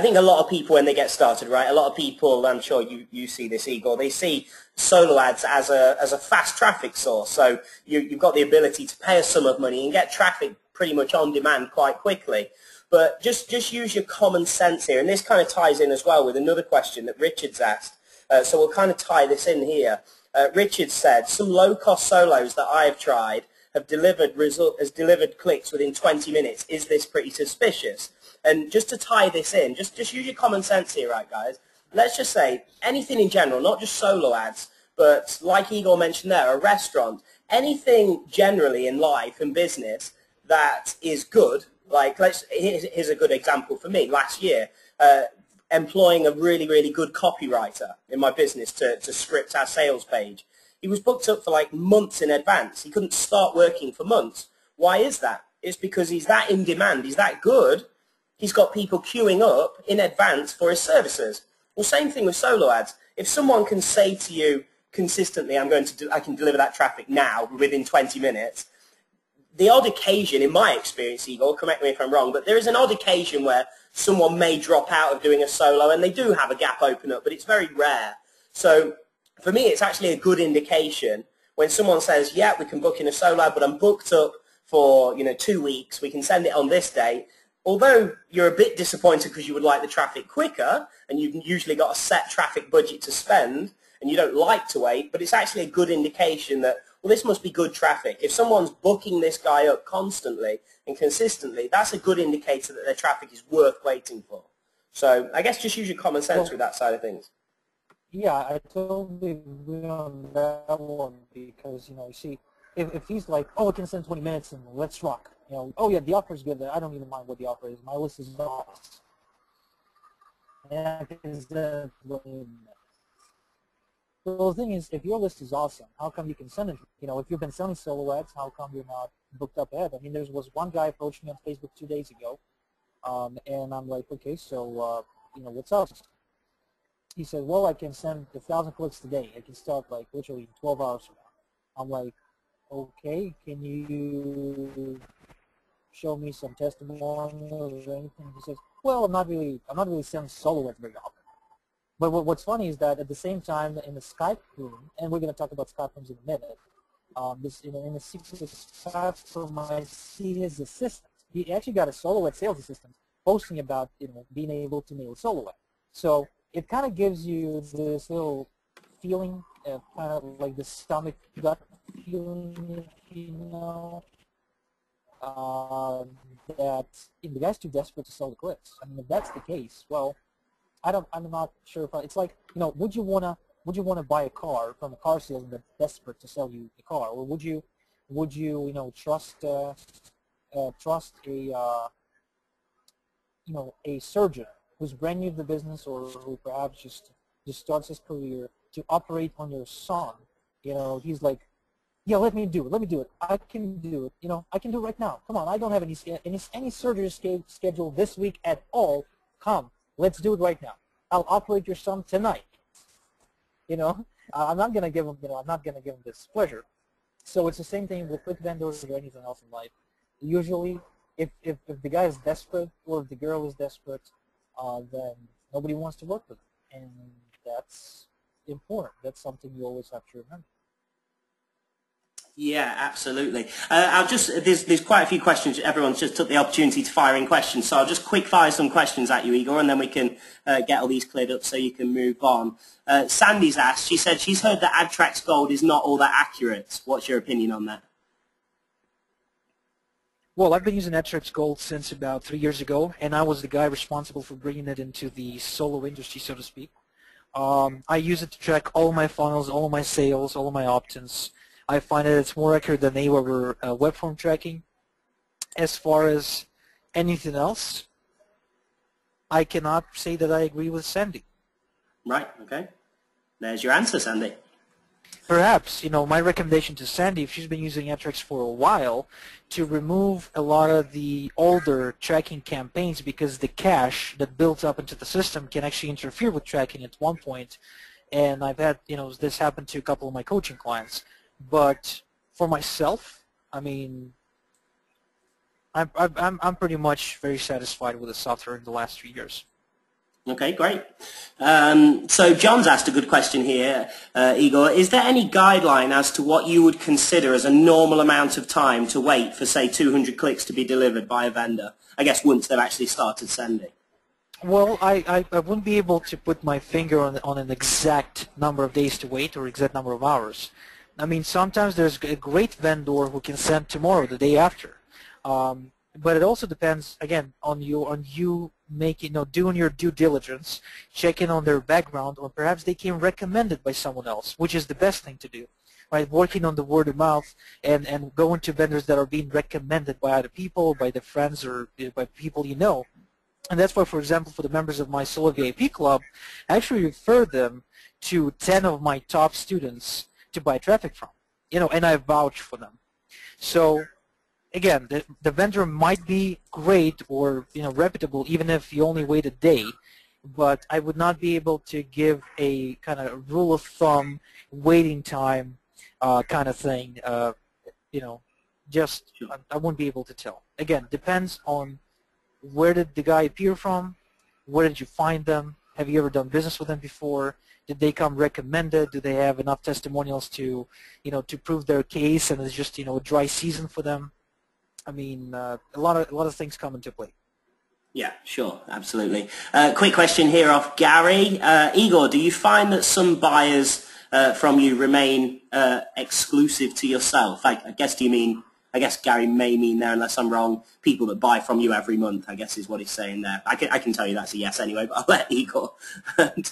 think a lot of people when they get started, right, a lot of people, I'm sure you see this, Igor, they see solo ads as a fast traffic source. So you've got the ability to pay a sum of money and get traffic pretty much on demand quite quickly. But just use your common sense here, and this kind of ties in as well with another question that Richard's asked. So we'll kind of tie this in here. Richard said, some low-cost solos that I've tried have delivered clicks within 20 minutes. Is this pretty suspicious? And just to tie this in, just use your common sense here, right, guys? Let's just say anything in general, not just solo ads, but like Igor mentioned there, a restaurant, anything generally in life and business that is good, Like, here's a good example for me. Last year, employing a really, really good copywriter in my business to script our sales page. He was booked up for like months in advance. He couldn't start working for months. Why is that? It's because he's that in demand. He's that good. He's got people queuing up in advance for his services. Well, same thing with solo ads. If someone can say to you consistently, I can deliver that traffic now within 20 minutes, the odd occasion, in my experience, Igor, correct me if I'm wrong, but there is an odd occasion where someone may drop out of doing a solo and they do have a gap open up, but it's very rare. So for me, it's actually a good indication when someone says, yeah, we can book in a solo, but I'm booked up for 2 weeks. We can send it on this date. Although you're a bit disappointed because you would like the traffic quicker and you've usually got a set traffic budget to spend and you don't like to wait, but it's actually a good indication that, well, this must be good traffic. If someone's booking this guy up constantly and consistently, that's a good indicator that their traffic is worth waiting for. So I guess just use your common sense with that side of things. Yeah, I totally agree on that one because, you see, if he's like, oh, it can send 20 minutes and let's rock. Oh yeah, the offer is good. I don't even mind what the offer is. My list is off. And I can send 20 minutes. Well, the thing is, if your list is awesome, how come you can send it? If you've been selling solo ads, how come you're not booked up ahead? I mean, there was one guy approached me on Facebook 2 days ago, and I'm like, okay, so, what's up? He said, well, I can send 1,000 clicks today. I can start, like, literally 12 hours from now. I'm like, okay, can you show me some testimonials or anything? He says, well, I'm not really selling solo ads very often. But what's funny is that at the same time in the Skype room, and we're going to talk about Skype rooms in a minute, in the secret Skype room, I see his assistant. He actually got a solo ad sales assistant posting about being able to nail a solo ad. So it kind of gives you this little feeling, kind of like the stomach gut feeling, if you know, that the guy's too desperate to sell the clicks. I mean, if that's the case, well, I'm not sure if it's like, would you wanna buy a car from a car salesman that's desperate to sell you the car, or would you trust a a surgeon who's brand new to the business or who perhaps just starts his career to operate on your son? He's like, yeah, let me do it. I can do it. I can do it right now. Come on, I don't have any surgery scheduled this week at all. Come, let's do it right now. I'll operate your son tonight. I'm not gonna give him. I'm not gonna give him this pleasure. So it's the same thing with click vendors or anything else in life. Usually, if the guy is desperate or if the girl is desperate, then nobody wants to work with them, and that's important. That's something you always have to remember. Yeah, absolutely. There's quite a few questions. Everyone's just took the opportunity to fire in questions, so I'll just quick fire some questions at you, Igor, and then we can get all these cleared up so you can move on. Sandy's asked, she said she's heard that AdTrack's Gold is not all that accurate. What's your opinion on that? Well, I've been using AdTrack's Gold since about 3 years ago, and I was the guy responsible for bringing it into the solo industry, so to speak. I use it to track all my funnels, all my sales, all my opt-ins. I find that it's more accurate than Eigor web form tracking. As far as anything else, I cannot say that I agree with Sandy. Right, okay. There's your answer, Sandy. Perhaps, my recommendation to Sandy, if she's been using AdTrack's for a while, to remove a lot of the older tracking campaigns because the cache that builds up into the system can actually interfere with tracking at one point. And I've had, this happen to a couple of my coaching clients. But for myself, I mean, I'm pretty much very satisfied with the software in the last 3 years. Okay, great. So John's asked a good question here, Igor. Is there any guideline as to what you would consider as a normal amount of time to wait for, say, 200 clicks to be delivered by a vendor? I guess once they've actually started sending. Well, I wouldn't be able to put my finger on an exact number of days to wait or exact number of hours. I mean, sometimes there's a great vendor who can send tomorrow, the day after. But it also depends, again, on you making, doing your due diligence, checking on their background, or perhaps they came recommended by someone else, which is the best thing to do. right? Working on the word of mouth and going to vendors that are being recommended by other people, by their friends, or by people you know. And that's why, for example, for the members of my Solo VIP club, I actually refer them to 10 of my top students to buy traffic from, and I vouch for them. So again, the vendor might be great or reputable even if you only wait a day, but I would not be able to give a kind of rule of thumb waiting time kind of thing. Just I wouldn't be able to tell. Again, depends on where did the guy appear from, where did you find them, have you ever done business with them before, did they come recommended, do they have enough testimonials to to prove their case, and it's just a dry season for them. I mean, a lot of things come into play. Yeah, sure, absolutely. Quick question here off Gary. Igor, do you find that some buyers from you remain exclusive to yourself? I guess Gary may mean there, unless I'm wrong, people that buy from you every month, I guess is what he's saying there. I can tell you that's a yes anyway, but I'll let Igor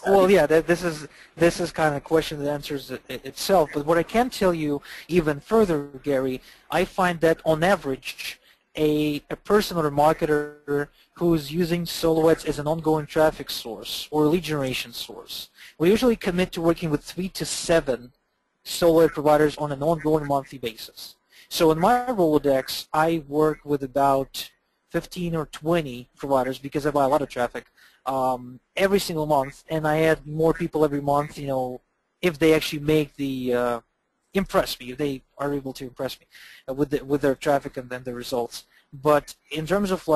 Well, yeah, this is kind of a question that answers itself. But what I can tell you even further, Gary, I find that on average, a person or a marketer who's using solo ads as an ongoing traffic source or lead generation source, we usually commit to working with 3 to 7 solo ad providers on an ongoing monthly basis. So in my Rolodex, I work with about 15 or 20 providers because I buy a lot of traffic every single month, and I add more people every month, if they actually make the impress me, if they are able to impress me with their traffic and then the results. But in terms of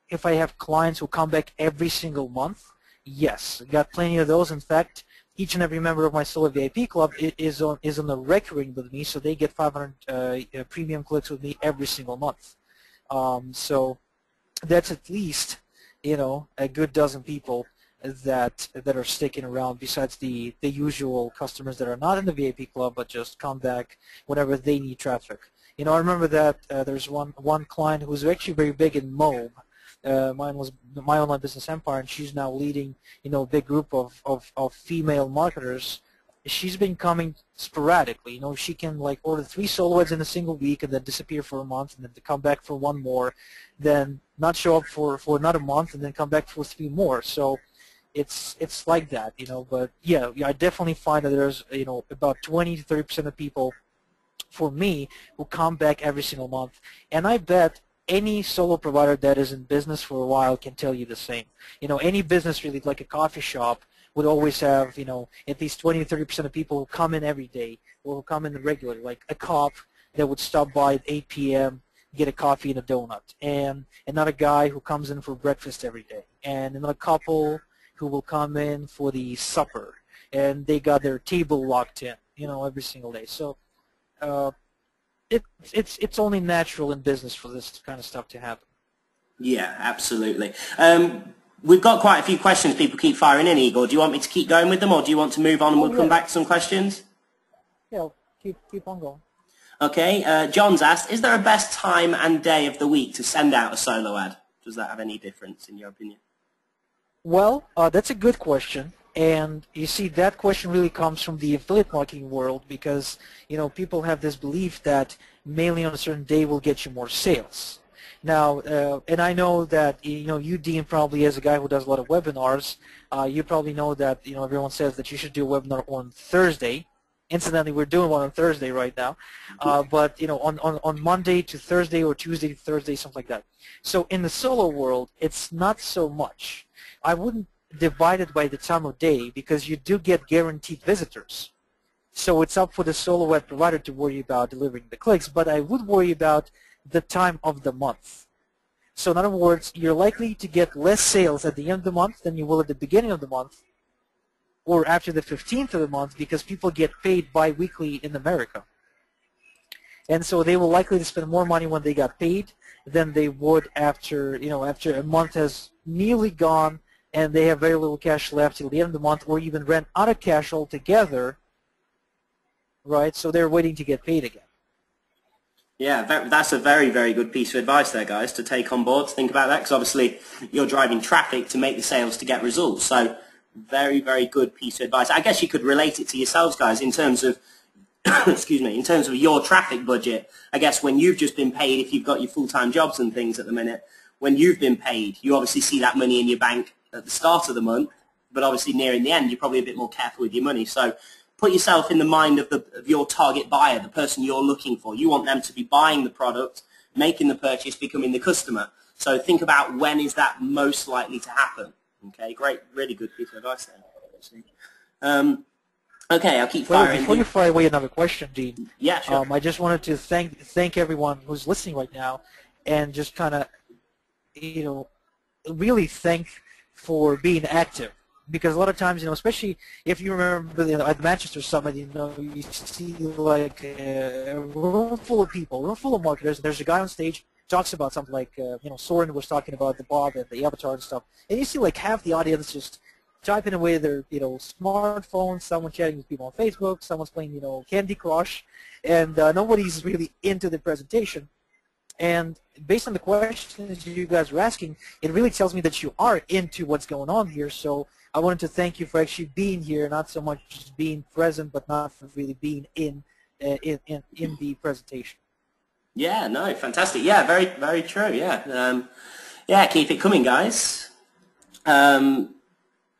if I have clients who come back every single month, yes, got plenty of those. In fact, each and every member of my Solo VIP club is on a recurring with me, so they get 500 premium clicks with me every single month. So that's at least a good dozen people that are sticking around, besides the usual customers that are not in the VIP club but just come back whenever they need traffic. I remember that there's one client who's actually very big in Moab. Mine was my online business empire, and she's now leading a big group of female marketers. She's been coming sporadically. She can order 3 solo ads in a single week and then disappear for a month, and then to come back for 1 more, then not show up for another month, and then come back for 3 more. So it's like that, But yeah, I definitely find that there's about 20 to 30% of people for me who come back every single month, and I bet any solo provider that is in business for a while can tell you the same. Any business really, like a coffee shop, would always have at least 20 to 30% of people who come in every day or who come in regularly, like a cop that would stop by at 8 p.m., get a coffee and a donut, and another guy who comes in for breakfast every day, and another couple who will come in for the supper, and they got their table locked in, every single day. So it's only natural in business for this kind of stuff to happen. Yeah, absolutely. We've got quite a few questions people keep firing in, Igor. Do you want me to keep going with them, or do you want to move on and we'll come back to some questions? Yeah, keep on going. Okay, John's asked, is there a best time and day of the week to send out a solo ad? Does that have any difference in your opinion? Well, that's a good question. And you see, that question really comes from the affiliate marketing world, because people have this belief that mailing on a certain day will get you more sales. Now, and I know that you, Dean, probably as a guy who does a lot of webinars, you probably know that everyone says that you should do a webinar on Thursday. Incidentally, we're doing one on Thursday right now, but on Monday to Thursday or Tuesday to Thursday, something like that. So in the solo world, it's not so much. I wouldn't divide it by the time of day, because you do get guaranteed visitors. So it's up for the solo web provider to worry about delivering the clicks, but I would worry about the time of the month. So in other words, you're likely to get less sales at the end of the month than you will at the beginning of the month or after the 15th of the month, because people get paid bi-weekly in America. And so they will likely to spend more money when they got paid than they would after a month has nearly gone and they have very little cash left till the end of the month, or even ran out of cash altogether, right? So they're waiting to get paid again. Yeah, that's a very, very good piece of advice there, guys, to take on board, to think about that, because obviously you're driving traffic to make the sales to get results. So very, very good piece of advice. I guess you could relate it to yourselves, guys, in terms of excuse me, in terms of your traffic budget, I guess when you've just been paid, if you've got your full-time jobs and things at the minute, when you've been paid, you obviously see that money in your bank at the start of the month, but obviously nearing the end, you're probably a bit more careful with your money. So put yourself in the mind of your target buyer, the person you're looking for. You want them to be buying the product, making the purchase, becoming the customer. So think about when is that most likely to happen. Okay, great, really good piece of advice there. Okay, I'll keep firing. Before you fire away another question, Dean, yeah, sure. I just wanted to thank everyone who's listening right now, and just kind of, really thank for being active. Because a lot of times, especially if you remember at the Manchester Summit, you see like a room full of people, a room full of marketers. There's a guy on stage talks about something like, Soren was talking about the Bob and the avatar and stuff, and you see like half the audience just typing away their, smartphones, someone chatting with people on Facebook, someone's playing, Candy Crush, and nobody's really into the presentation. And based on the questions you guys were asking, it really tells me that you are into what's going on here. So I wanted to thank you for actually being here, not so much just being present, but not for really being in the presentation. Yeah, no, fantastic. Yeah, very, very true. Yeah, yeah, keep it coming, guys.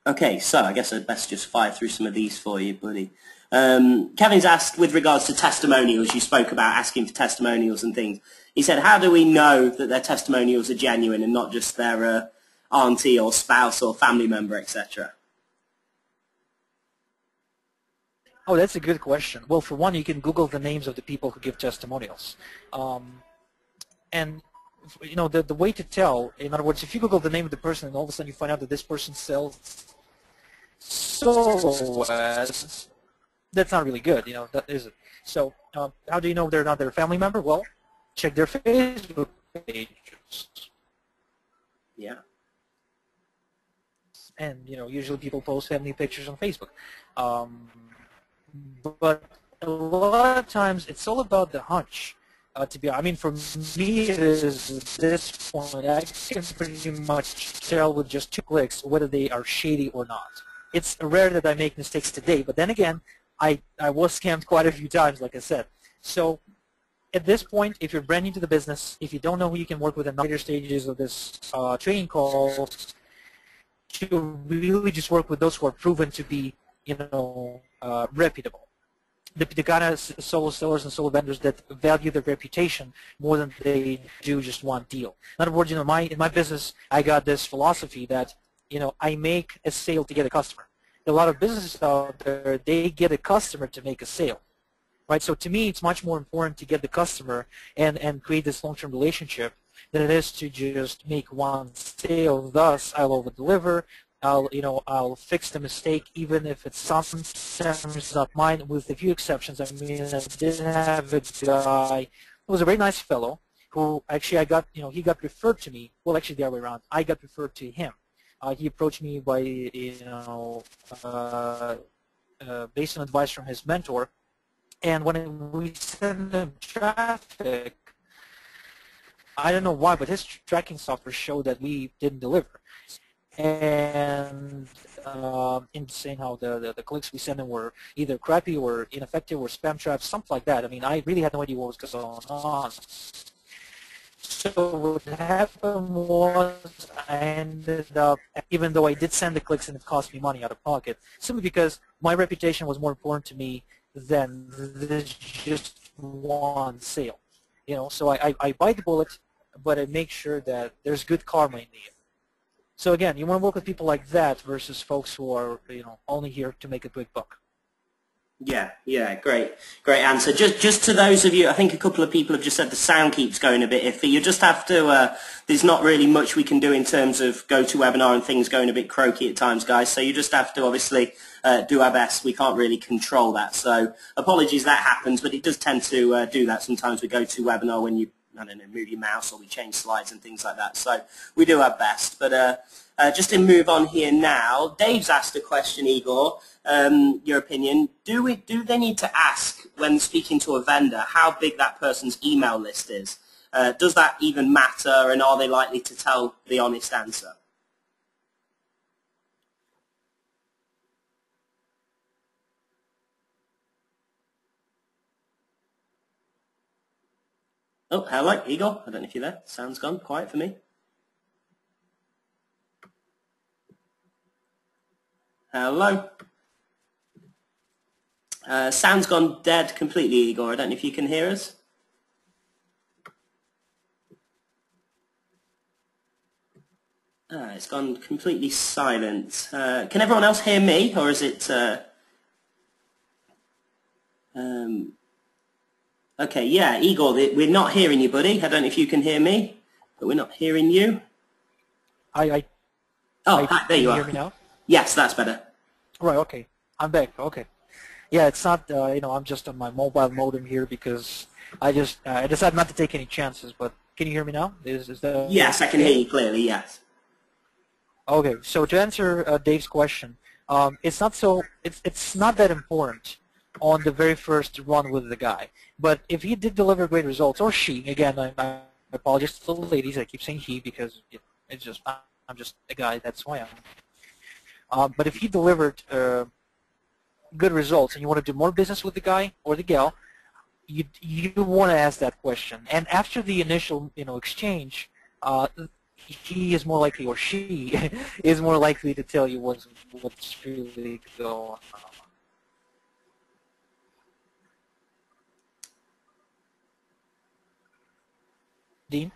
Okay, so I guess I'd best just fire through some of these for you, buddy. Kevin's asked, with regards to testimonials, you spoke about asking for testimonials and things. He said, how do we know that their testimonials are genuine and not just their auntie or spouse or family member, etc.? Oh, that's a good question. Well, for one, you can Google the names of the people who give testimonials. And the way to tell, in other words, if you Google the name of the person and all of a sudden you find out that this person sells so that's not really good, that is it. So how do you know they're not their family member? Well, check their Facebook pages. Yeah. And, usually people post family pictures on Facebook. But a lot of times it's all about the hunch. For me, it is at this point, I can pretty much tell with just 2 clicks whether they are shady or not. It's rare that I make mistakes today, but then again, I was scammed quite a few times, like I said. So at this point, if you're brand new to the business, if you don't know who you can work with in the later stages of this training call, to really just work with those who are proven to be, reputable. The kind of solo sellers and solo vendors that value their reputation more than they do just one deal. In other words, in my business, I got this philosophy that, I make a sale to get a customer. A lot of businesses out there, they get a customer to make a sale, right? So to me, it's much more important to get the customer and create this long-term relationship than it is to just make one sale. Thus, I'll over-deliver. I'll fix the mistake, even if it's sometimes not mine, with a few exceptions. I did have a guy who was a very nice fellow who actually he got referred to me. Well, actually the other way around. I got referred to him. He approached me by, based on advice from his mentor. And when we sent him traffic, I don't know why, but his tracking software showed that we didn't deliver. And in saying how the clicks we sent him were either crappy or ineffective or spam traps, something like that. I really had no idea what was going on. So what happened was I ended up, even though I did send the clicks and it cost me money out of pocket, simply because my reputation was more important to me than this just one sale. So I bite the bullet, but I make sure that there's good karma in the end. So again, you want to work with people like that versus folks who are, only here to make a quick buck. Yeah, great answer. Just to those of you, I think a couple of people have just said the sound keeps going a bit iffy. You just have to, there's not really much we can do in terms of GoToWebinar and things going a bit croaky at times, guys. So you just have to obviously do our best. We can't really control that. So apologies that happens, but it does tend to do that sometimes with GoToWebinar when you, I don't know, move your mouse or we change slides and things like that. So we do our best. But just to move on here now, Dave's asked a question, Igor. Your opinion, do they need to ask when speaking to a vendor how big that person's email list is? Does that even matter, and are they likely to tell the honest answer? Oh, hello, Igor. I don't know if you're there. Sound's gone quiet for me. Hello. Sound's gone dead completely, Igor. I don't know if you can hear us. It's gone completely silent. Can everyone else hear me, or is it... Okay, yeah, Igor, we're not hearing you, buddy. I don't know if you can hear me, but we're not hearing you. Oh, hi, there you are. Can you hear me now? Yes, that's better. Right, okay. I'm back, okay. Yeah, it's not, I'm just on my mobile modem here because I decided not to take any chances, but can you hear me now? Is that... Yes, I can hear you clearly, yes. Okay, so to answer Dave's question, it's not that important on the very first run with the guy. But if he did deliver great results, or she, again, I apologize to the ladies, I keep saying he because it's just, I'm just a guy, that's who I am. But if he delivered good results and you want to do more business with the guy or the gal, you want to ask that question. And after the initial exchange, he is more likely, or she is more likely to tell you what's really going on. Dean?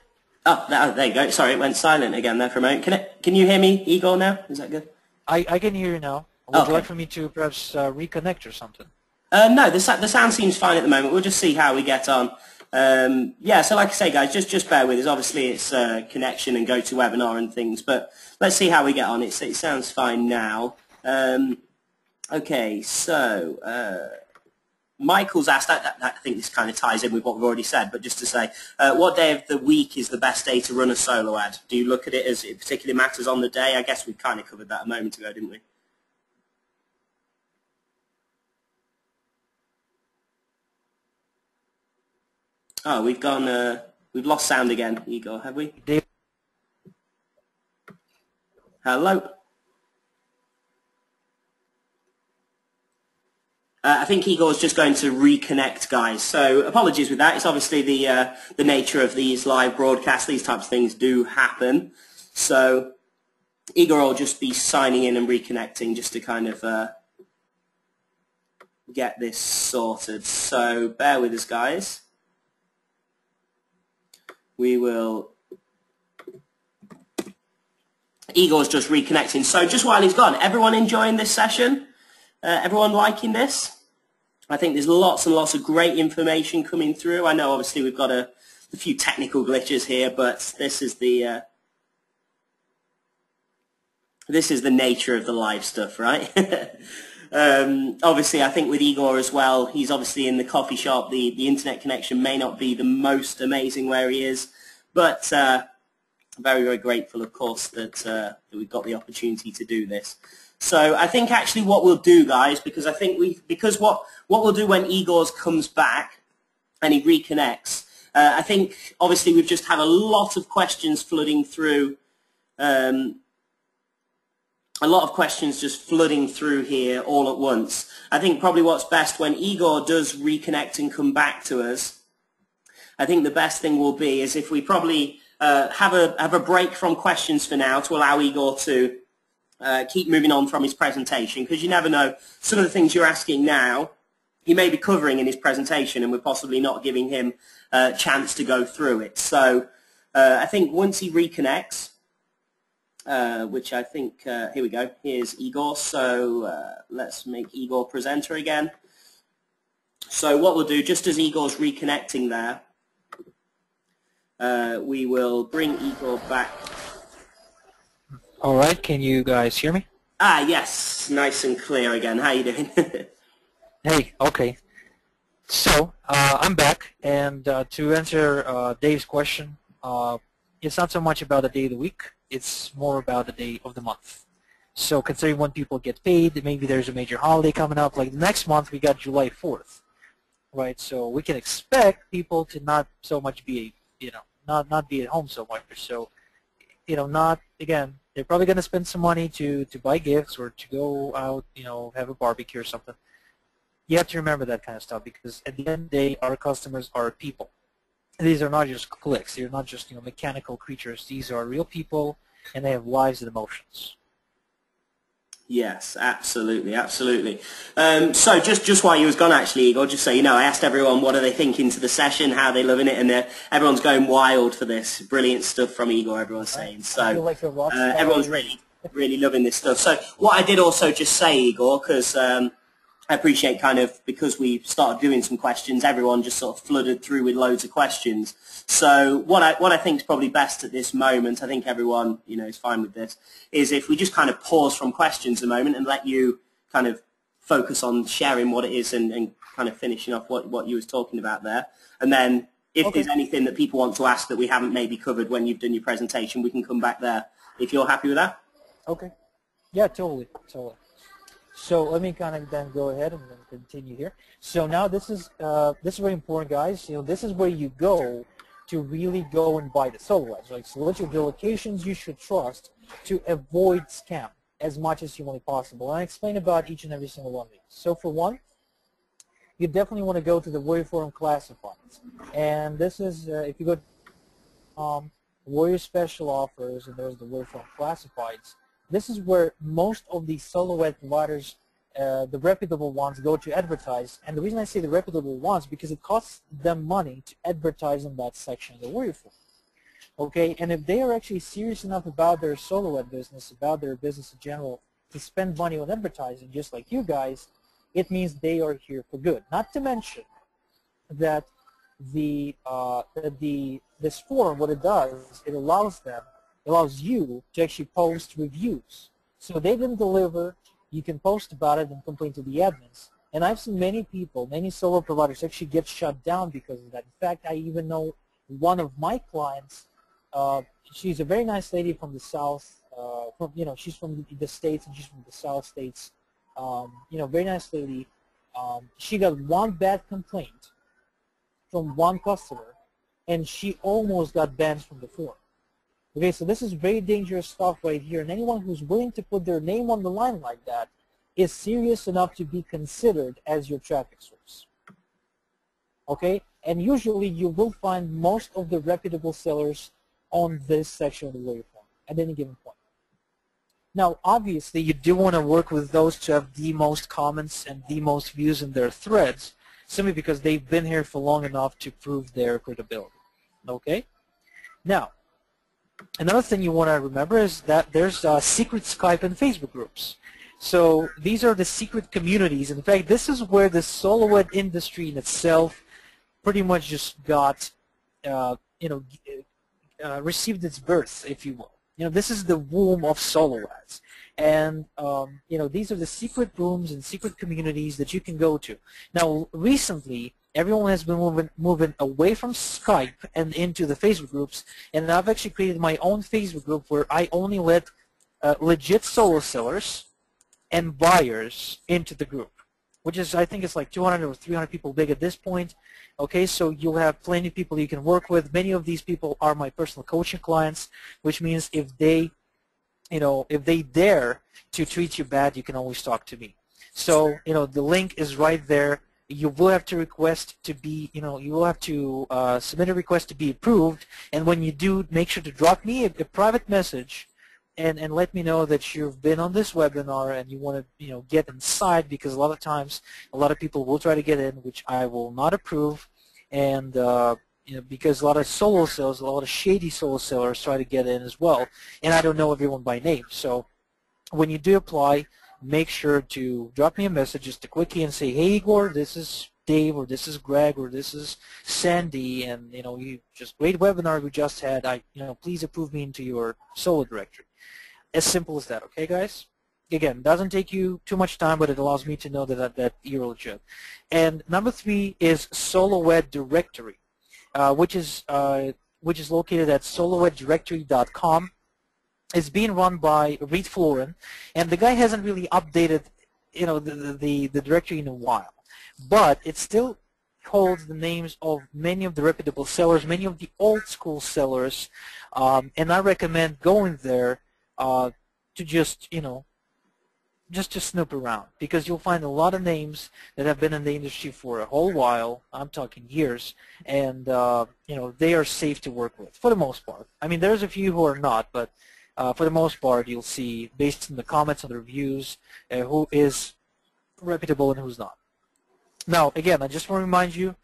Oh, there you go. Sorry, it went silent again there for a moment. Can you hear me, Igor, now? Is that good? I can hear you now. Would you like for me to perhaps reconnect or something? No, the sound seems fine at the moment. We'll just see how we get on. Yeah, so like I say, guys, just bear with us. Obviously, it's connection and GoToWebinar and things, but let's see how we get on. It sounds fine now. Okay, so Michael's asked, I think this kind of ties in with what we've already said, but just to say, what day of the week is the best day to run a solo ad? Do you look at it as it particularly matters on the day? I guess we kind of covered that a moment ago, didn't we? Oh, we've lost sound again, Igor, have we? Hello? I think Igor's just going to reconnect, guys. So apologies with that. It's obviously the nature of these live broadcasts. These types of things do happen. So Igor will just be signing in and reconnecting just to kind of get this sorted. So bear with us, guys. We will... Igor's just reconnecting. So just while he's gone, everyone enjoying this session? Everyone liking this? I think there's lots and lots of great information coming through. I know obviously we've got a few technical glitches here, but this is the nature of the live stuff, right? Obviously, I think with Igor as well, he's obviously in the coffee shop. The internet connection may not be the most amazing where he is, but very, very grateful, of course, that we've got the opportunity to do this. So I think actually what we'll do, guys, because what we'll do when Igor comes back and he reconnects, I think obviously we've just had a lot of questions flooding through. A lot of questions just flooding through here all at once. I think probably what's best when Igor does reconnect and come back to us, I think the best thing will be is if we probably have a break from questions for now to allow Igor to keep moving on from his presentation, because you never know, some of the things you're asking now he may be covering in his presentation and we're possibly not giving him a chance to go through it. So I think once he reconnects, which I think, here we go, here's Igor. So let's make Igor presenter again. So what we'll do, just as Igor's reconnecting there, we will bring Igor back. All right, can you guys hear me? Ah, yes, nice and clear again. How you doing? Hey, okay. So I'm back, and to answer Dave's question, it's not so much about the day of the week. It's more about the day of the month. So considering when people get paid, maybe there's a major holiday coming up. Like next month, we got July 4th, right? So we can expect people to not so much be, not be at home so much. So, not, again, they're probably going to spend some money to buy gifts or to go out, have a barbecue or something. You have to remember that kind of stuff because at the end of the day, our customers are people. these are not just clicks. They're not just mechanical creatures. These are real people, and they have lives and emotions. Yes, absolutely, absolutely. So just while you was gone, actually, Igor, just so you know, I asked everyone what are they thinking to the session, how they loving it, and everyone's going wild for this. Brilliant stuff from Igor, everyone's saying. So I feel like a rock star everyone's already. really loving this stuff. So what I did also just say, Igor, because I appreciate kind of, because we started doing some questions, everyone just sort of flooded through with loads of questions. So what I think is probably best at this moment, I think everyone, is fine with this, is if we just kind of pause from questions a moment and let you kind of focus on sharing what it is and kind of finishing off what you was talking about there. And then if there's anything that people want to ask that we haven't maybe covered when you've done your presentation, we can come back there. If you're happy with that? Okay. Yeah, totally. So let me kind of then go ahead and then continue here. So now this is very important, guys. This is where you go to really go and buy the silhouettes, right? So what your locations you should trust to avoid scam as much as humanly possible. And I explain about each and every single one of these. So for one, you definitely want to go to the Warrior Forum Classifieds. And this is, if you go to Warrior Special Offers, and there's the Warrior Forum Classifieds, this is where most of the silhouette providers, the reputable ones, go to advertise. And the reason I say the reputable ones, because it costs them money to advertise in that section of the Warrior Forum. Okay, and if they are actually serious enough about their silhouette business, about their business in general, to spend money on advertising, just like you guys, it means they are here for good. Not to mention that this forum, what it does, it allows you to actually post reviews. So they didn't deliver, you can post about it and complain to the admins. And I've seen many people, many solo providers actually get shut down because of that. In fact, I even know one of my clients, she's a very nice lady from the South, she's from the States and she's from the South States. Very nice lady. She got one bad complaint from one customer, and she almost got banned from the forum. Okay, so this is very dangerous stuff right here, and anyone who's willing to put their name on the line like that is serious enough to be considered as your traffic source. Okay, and usually you will find most of the reputable sellers on this section of the Warrior Forum at any given point. Now, obviously, you do want to work with those who have the most comments and the most views in their threads, simply because they've been here for long enough to prove their credibility. Okay? Now, another thing you want to remember is that there's secret Skype and Facebook groups. So these are the secret communities. In fact, this is where the silhouette industry in itself pretty much just got, received its birth, if you will. This is the womb of silhouettes. And, these are the secret rooms and secret communities that you can go to. Now, recently, everyone has been moving away from Skype and into the Facebook groups, and I've actually created my own Facebook group where I only let legit solo sellers and buyers into the group, which is, I think it's like 200 or 300 people big at this point. Okay, so you'll have plenty of people you can work with. Many of these people are my personal coaching clients, which means if they dare to treat you bad, you can always talk to me. So, the link is right there. You will have to request to be, you will have to submit a request to be approved. And when you do, make sure to drop me a private message and let me know that you've been on this webinar and you want to, get inside, because a lot of times, a lot of people will try to get in, which I will not approve. And, because a lot of solo sellers, a lot of shady solo sellers try to get in as well. And I don't know everyone by name. So when you do apply, make sure to drop me a message just a quickie and say, hey, Igor, this is Dave, or this is Greg, or this is Sandy, and, you just great webinar we just had. Please approve me into your solo directory. As simple as that, okay, guys? Again, doesn't take you too much time, but it allows me to know that you're legit. And number 3 is Silhouette Directory, which is located at silhouettedirectory.com. It's being run by Reed Florin, and the guy hasn't really updated, the directory in a while, but it still holds the names of many of the reputable sellers, many of the old school sellers, and I recommend going there to just, just to snoop around, because you'll find a lot of names that have been in the industry for a whole while. I'm talking years, and you know, they are safe to work with for the most part. I mean, there's a few who are not, but for the most part, you'll see based on the comments and the reviews who is reputable and who's not. Now, again, I just want to remind you,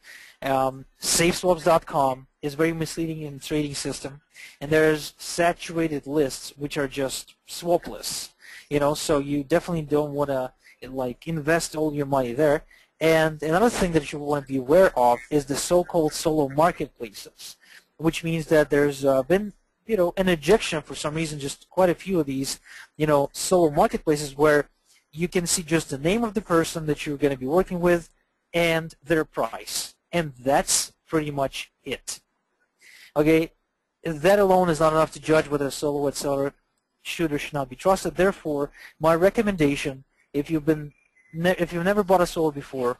SafeSwaps.com is very misleading in trading system, and there's saturated lists which are just swap lists. You know, so you definitely don't want to like invest all your money there. And another thing that you want to be aware of is the so-called solo marketplaces, which means that there's been, you know, an ejection for some reason, just quite a few of these, you know, solo marketplaces where you can see just the name of the person that you're going to be working with and their price, and that's pretty much it. Okay, that alone is not enough to judge whether a solo seller should or should not be trusted. Therefore, my recommendation, if you've never bought a solo before,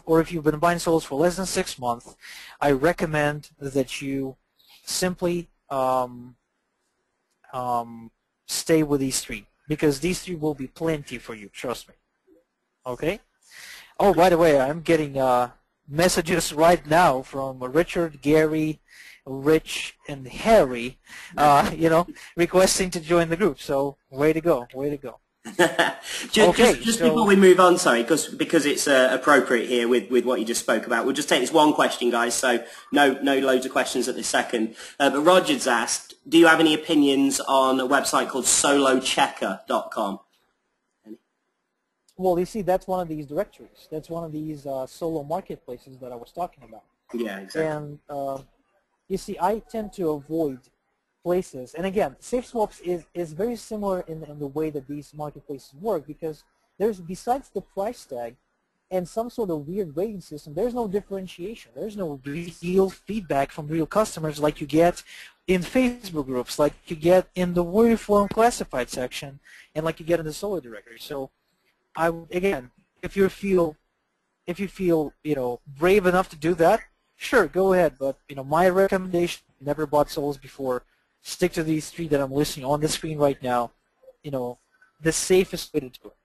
or if you've been buying solos for less than 6 months, I recommend that you simply stay with these three, because these three will be plenty for you. Trust me. Okay. Oh, by the way, I'm getting messages right now from Richard, Gary, Rich, and Harry, you know, requesting to join the group. So, way to go, way to go. just before we move on, sorry, because it's appropriate here with what you just spoke about, we'll just take this one question, guys. So no loads of questions at this second. But Roger's asked, do you have any opinions on a website called solochecker.com? Well, you see, that's one of these directories. That's one of these solo marketplaces that I was talking about. Yeah, exactly. And you see, I tend to avoid places. And again, SafeSwaps is very similar in the way that these marketplaces work, because there's, besides the price tag and some sort of weird rating system, there's no differentiation. There's no real feedback from real customers like you get in Facebook groups, like you get in the Warrior Forum classified section, and like you get in the solo directory. So, again, if you feel, you know, brave enough to do that, sure, go ahead. But, you know, my recommendation: never bought solos before. Stick to these three that I'm listing on the screen right now. You know, the safest way to do it.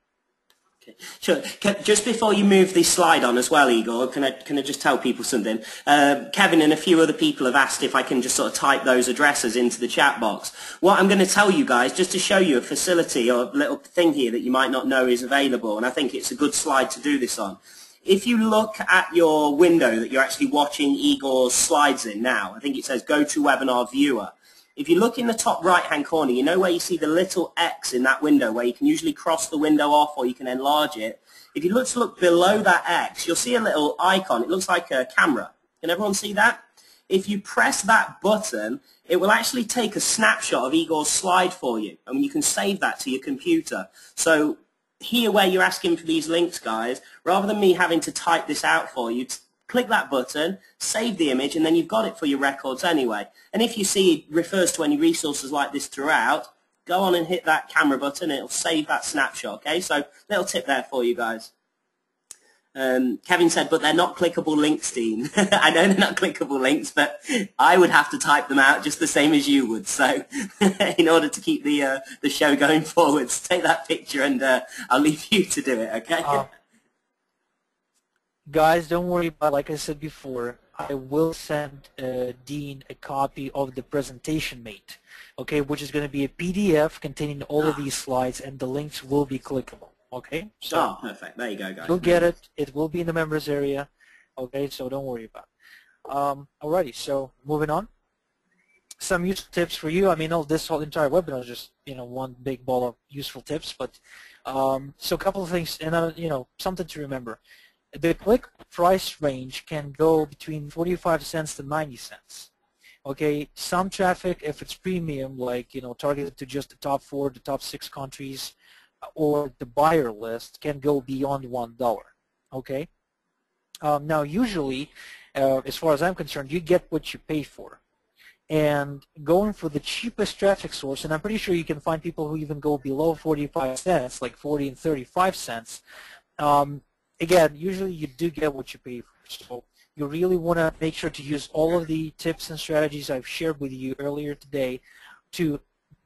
Okay. Sure. Just before you move this slide on as well, Igor, can I just tell people something? Kevin and a few other people have asked if I can just sort of type those addresses into the chat box. What I'm going to tell you guys, just to show you a facility or a little thing here that you might not know is available, and I think it's a good slide to do this on. If you look at your window that you're actually watching Igor's slides in now, I think it says Go to Webinar Viewer. If you look in the top right-hand corner, you know where you see the little X in that window where you can usually cross the window off or you can enlarge it. If you look below that X, you'll see a little icon. It looks like a camera. Can everyone see that? If you press that button, it will actually take a snapshot of Igor's slide for you, and you can save that to your computer. So here where you're asking for these links, guys, rather than me having to type this out for you, click that button, save the image, and then you've got it for your records anyway. And if you see it refers to any resources like this throughout, go on and hit that camera button, and it'll save that snapshot, okay? So little tip there for you guys. Kevin said, but they're not clickable links, Dean. I know they're not clickable links, but I would have to type them out just the same as you would. So in order to keep the show going forwards, take that picture, and I'll leave you to do it, okay? Guys, don't worry about it. Like I said before, I will send Dean a copy of the presentation mate, okay, which is going to be a PDF containing all of these slides, and the links will be clickable, okay? So perfect. There you go, guys. You'll get it. It will be in the members area, okay, so don't worry about it. Alrighty, so moving on. Some useful tips for you. I mean, this whole entire webinar is just, you know, one big ball of useful tips, but so a couple of things, and you know, something to remember. The click price range can go between 45 cents to 90 cents. Okay, some traffic, if it's premium, like, you know, targeted to just the top 4, the top 6 countries, or the buyer list, can go beyond $1. Okay. Now, usually, as far as I'm concerned, you get what you pay for. And going for the cheapest traffic source, and I'm pretty sure you can find people who even go below 45 cents, like 40 and 35 cents. Again, usually you do get what you pay for. So you really want to make sure to use all of the tips and strategies I've shared with you earlier today to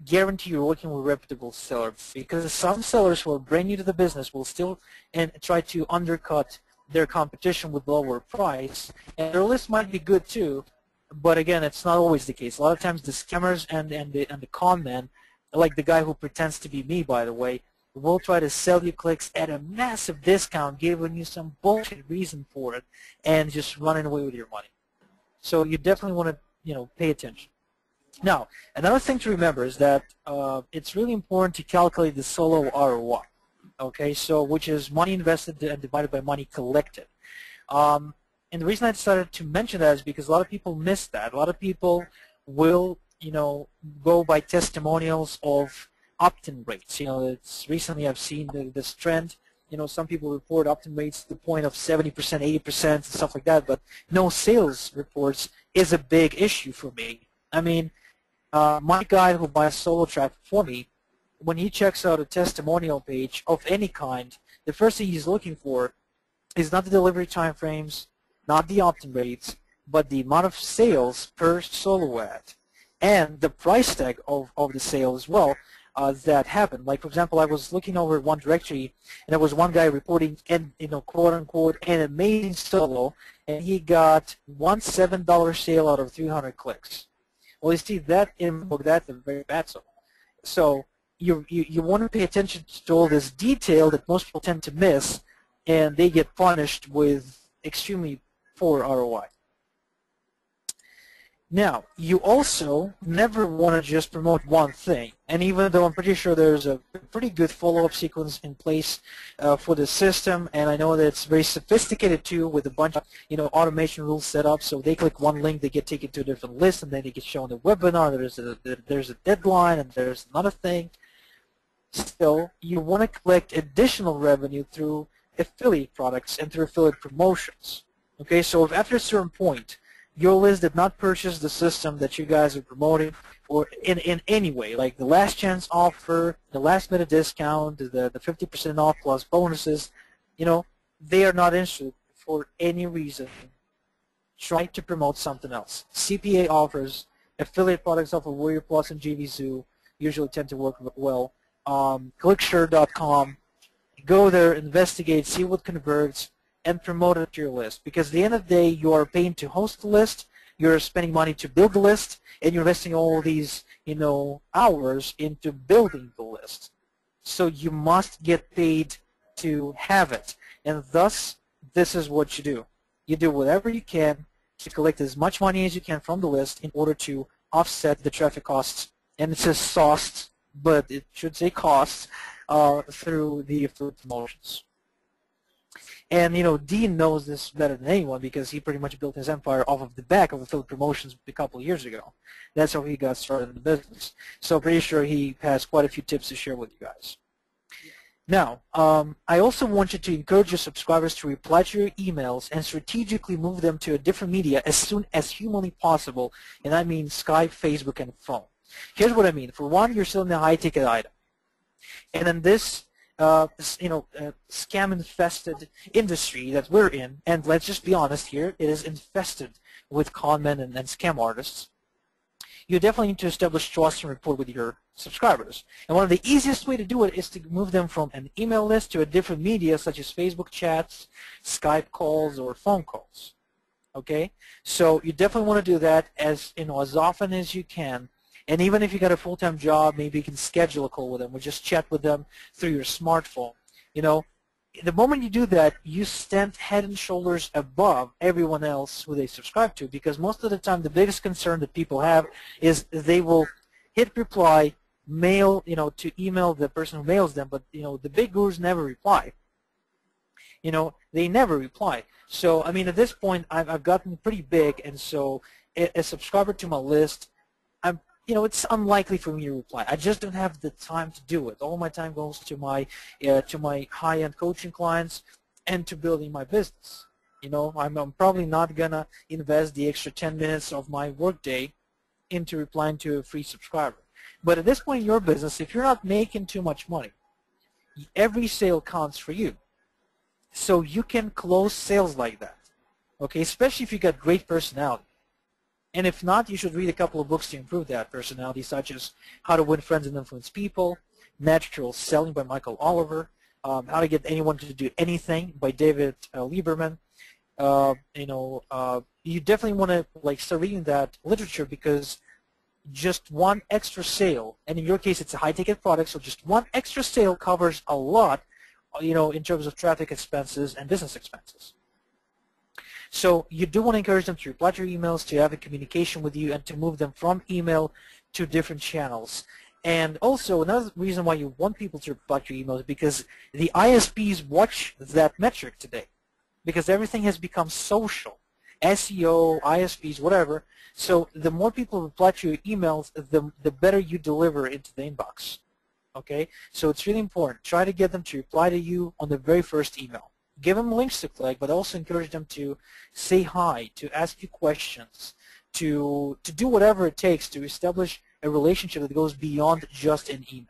guarantee you're working with reputable sellers, because some sellers who are brand new to the business will still and try to undercut their competition with lower price, and their list might be good too, but again, it's not always the case. A lot of times the scammers and the con men, like the guy who pretends to be me, by the way, will try to sell you clicks at a massive discount, giving you some bullshit reason for it, and just running away with your money. So you definitely want to, pay attention. Now, another thing to remember is that it's really important to calculate the solo ROI. Okay, so which is money invested and divided by money collected. And the reason I decided to mention that is because a lot of people miss that. A lot of people will, go by testimonials of opt-in rates. It's recently I've seen this trend. Some people report opt-in rates to the point of 70%, 80%, and stuff like that, but no sales reports is a big issue for me. I mean, my guy who buys solo traffic for me, when he checks out a testimonial page of any kind, the first thing he's looking for is not the delivery time frames, not the opt-in rates, but the amount of sales per solo ad and the price tag of the sale as well that happened. Like, for example, I was looking over one directory, and there was one guy reporting, quote-unquote, an amazing solo, and he got one $7 sale out of 300 clicks. Well, you see, that's a very bad solo. So you want to pay attention to all this detail that most people tend to miss, and they get punished with extremely poor ROI. Now, you also never want to just promote one thing, and even though I'm pretty sure there's a pretty good follow-up sequence in place for the system, and I know that it's very sophisticated too, with a bunch of automation rules set up, so they click one link, they get taken to a different list, and then they get shown a webinar, there's a deadline, and there's another thing. Still, you want to collect additional revenue through affiliate products and through affiliate promotions. Okay, so if after a certain point your list did not purchase the system that you guys are promoting, or in any way, like the last chance offer, the last minute discount, the 50% off plus bonuses, they are not interested for any reason. Try to promote something else. CPA offers, affiliate products off of Warrior Plus and JVZoo usually tend to work well. Clickshare.com, go there, investigate, see what converts, and promote it to your list. Because at the end of the day, you are paying to host the list, you're spending money to build the list, and you're investing all these, hours into building the list. So you must get paid to have it. And thus, this is what you do. You do whatever you can to collect as much money as you can from the list in order to offset the traffic costs. And it says costs, but it should say costs through the affiliate promotions. And Dean knows this better than anyone because he pretty much built his empire off of the back of affiliate promotions a couple of years ago. That's how he got started in the business. So pretty sure he has quite a few tips to share with you guys. Now, I also want you to encourage your subscribers to reply to your emails and strategically move them to a different media as soon as humanly possible, and I mean Skype, Facebook, and phone. Here's what I mean. For one, you're selling a high-ticket item. And in this scam-infested industry that we're in, and let's just be honest here, it is infested with con men and scam artists, you definitely need to establish trust and rapport with your subscribers. And one of the easiest way to do it is to move them from an email list to a different media such as Facebook chats, Skype calls, or phone calls. Okay? So you definitely want to do that as often as you can. And even if you got a full-time job, maybe you can schedule a call with them or just chat with them through your smartphone. The moment you do that, you stand head and shoulders above everyone else who they subscribe to, because most of the time the biggest concern that people have is they will hit reply, mail, to email the person who mails them, but, the big gurus never reply. They never reply. So, I mean, at this point, I've gotten pretty big, and so a subscriber to my list, it's unlikely for me to reply. I just don't have the time to do it. All my time goes to my high-end coaching clients and to building my business. I'm probably not gonna invest the extra 10 minutes of my workday into replying to a free subscriber. But at this point in your business, if you're not making too much money, every sale counts for you. So you can close sales like that. Okay, especially if you got great personality. And if not, you should read a couple of books to improve that personality, such as How to Win Friends and Influence People, Natural Selling by Michael Oliver, How to Get Anyone to Do Anything by David Lieberman. You definitely want to start reading that literature, because just one extra sale, and in your case it's a high-ticket product, so just one extra sale covers a lot, in terms of traffic expenses and business expenses. So you do want to encourage them to reply to your emails, to have a communication with you, and to move them from email to different channels. And also, another reason why you want people to reply to your emails is because the ISPs watch that metric today, because everything has become social. SEO, ISPs, whatever. So the more people reply to your emails, the better you deliver into the inbox. Okay? So it's really important. Try to get them to reply to you on the very first email. Give them links to click, but also encourage them to say hi, to ask you questions, to do whatever it takes to establish a relationship that goes beyond just an email.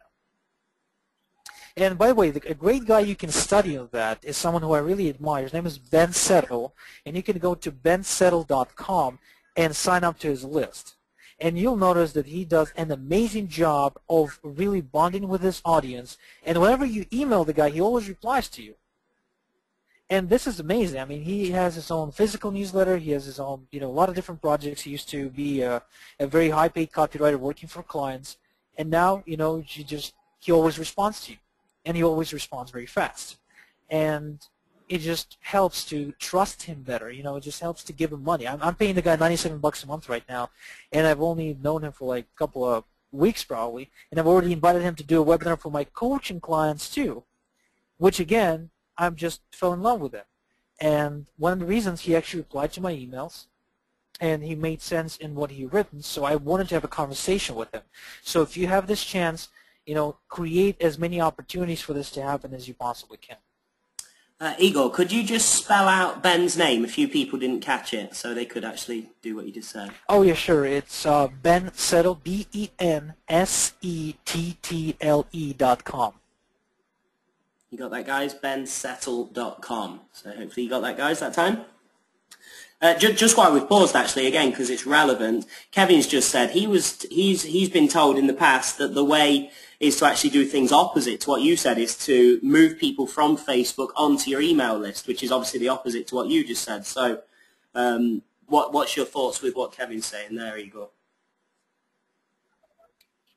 And by the way, a great guy you can study on that is someone who I really admire. His name is Ben Settle, and you can go to bensettle.com and sign up to his list. And you'll notice that he does an amazing job of really bonding with his audience, and whenever you email the guy, he always replies to you. And this is amazing. I mean, he has his own physical newsletter. He has his own, a lot of different projects. He used to be a very high-paid copywriter working for clients, and now, he always responds to you, and he always responds very fast. And it just helps to trust him better. It just helps to give him money. I'm paying the guy $97 a month right now, and I've only known him for like a couple of weeks probably, and I've already invited him to do a webinar for my coaching clients too, which again, I'm just fell in love with him. And one of the reasons, he actually replied to my emails, and he made sense in what he written, so I wanted to have a conversation with him. So if you have this chance, create as many opportunities for this to happen as you possibly can. Igor, could you just spell out Ben's name? A few people didn't catch it, so they could actually do what you just said. Oh, yeah, sure. It's Ben Settle, BenSettle.com. You got that, guys? bensettle.com. So hopefully you got that, guys, that time. Just while we've paused, actually, again, because it's relevant, Kevin's just said he's been told in the past that the way is to actually do things opposite to what you said, is to move people from Facebook onto your email list, which is obviously the opposite to what you just said. So what's your thoughts with what Kevin's saying there, Igor?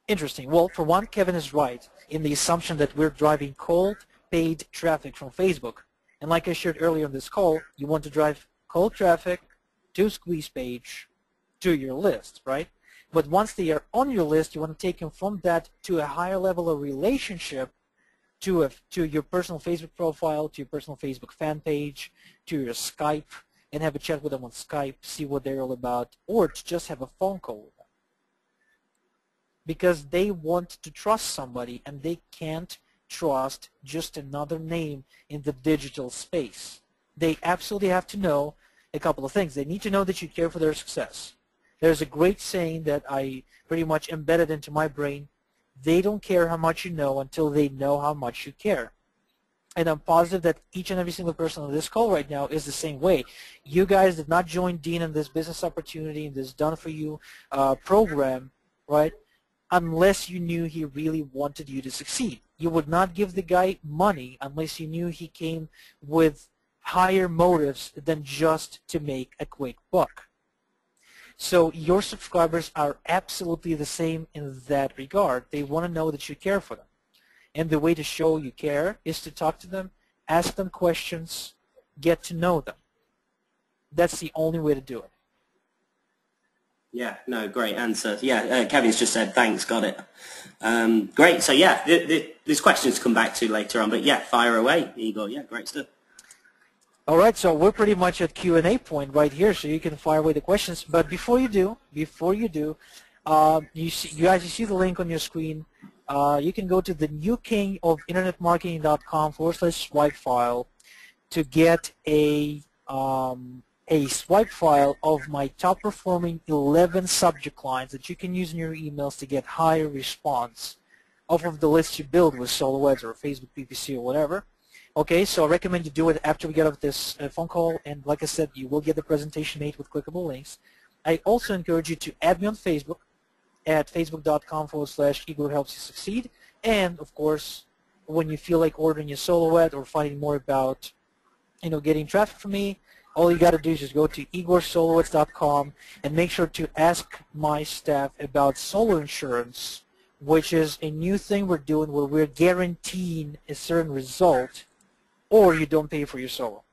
Interesting. Well, for one, Kevin is right in the assumption that we're driving cold paid traffic from Facebook. And like I shared earlier in this call, you want to drive cold traffic to squeeze page to your list, right? But once they are on your list, you want to take them from that to a higher level of relationship, to your personal Facebook profile, to your personal Facebook fan page, to your Skype, and have a chat with them on Skype, see what they're all about, or to just have a phone call with them. Because they want to trust somebody, and they can't trust just another name in the digital space. They absolutely have to know a couple of things. They need to know that you care for their success. There's a great saying that I pretty much embedded into my brain. They don't care how much you know until they know how much you care. And I'm positive that each and every single person on this call right now is the same way. You guys did not join Dean in this business opportunity, in this done-for-you program, right, unless you knew he really wanted you to succeed. You would not give the guy money unless you knew he came with higher motives than just to make a quick buck. So your subscribers are absolutely the same in that regard. They want to know that you care for them. And the way to show you care is to talk to them, ask them questions, get to know them. That's the only way to do it. Yeah, no, great answer. Yeah, Kevin's just said, thanks, got it. Great, so yeah, there's questions to come back to later on, but yeah, fire away, Igor. Yeah, great stuff. All right, so we're pretty much at Q&A point right here, so you can fire away the questions. But before you do, you see the link on your screen. You can go to the newkingofinternetmarketing.com/swipe file to get a swipe file of my top performing 11 subject lines that you can use in your emails to get higher response off of the list you build with solo ads or Facebook PPC or whatever. Okay, so I recommend you do it after we get off this phone call, and like I said, you will get the presentation made with clickable links. I also encourage you to add me on Facebook at facebook.com/Igor helps you succeed. And of course, when you feel like ordering a solo ad or finding more about, getting traffic from me, all you got to do is just go to IgorSoloads.com and make sure to ask my staff about solo insurance, which is a new thing we're doing where we're guaranteeing a certain result, or you don't pay for your solo.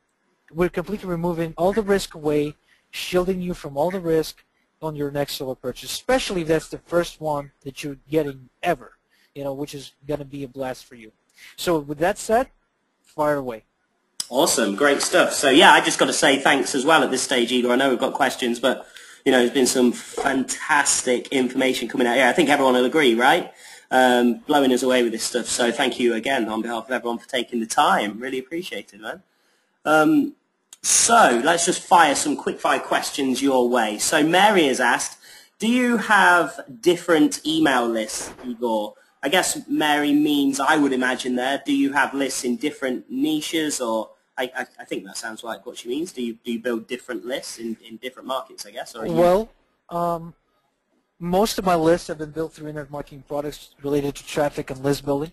We're completely removing all the risk away, shielding you from all the risk on your next solo purchase, especially if that's the first one that you're getting ever, which is going to be a blast for you. So with that said, fire away. Awesome, great stuff. So yeah, I just got to say thanks as well at this stage, Igor. I know we've got questions, but there's been some fantastic information coming out here. I think everyone will agree, right? Blowing us away with this stuff. So thank you again on behalf of everyone for taking the time. Really appreciate it, man. So let's just fire some quick-fire questions your way. So Mary has asked, do you have different email lists, Igor? I guess Mary means, I would imagine there, do you have lists in different niches, or I think that sounds like what she means. Do you build different lists in different markets, I guess? Or well, most of my lists have been built through internet marketing products related to traffic and list building.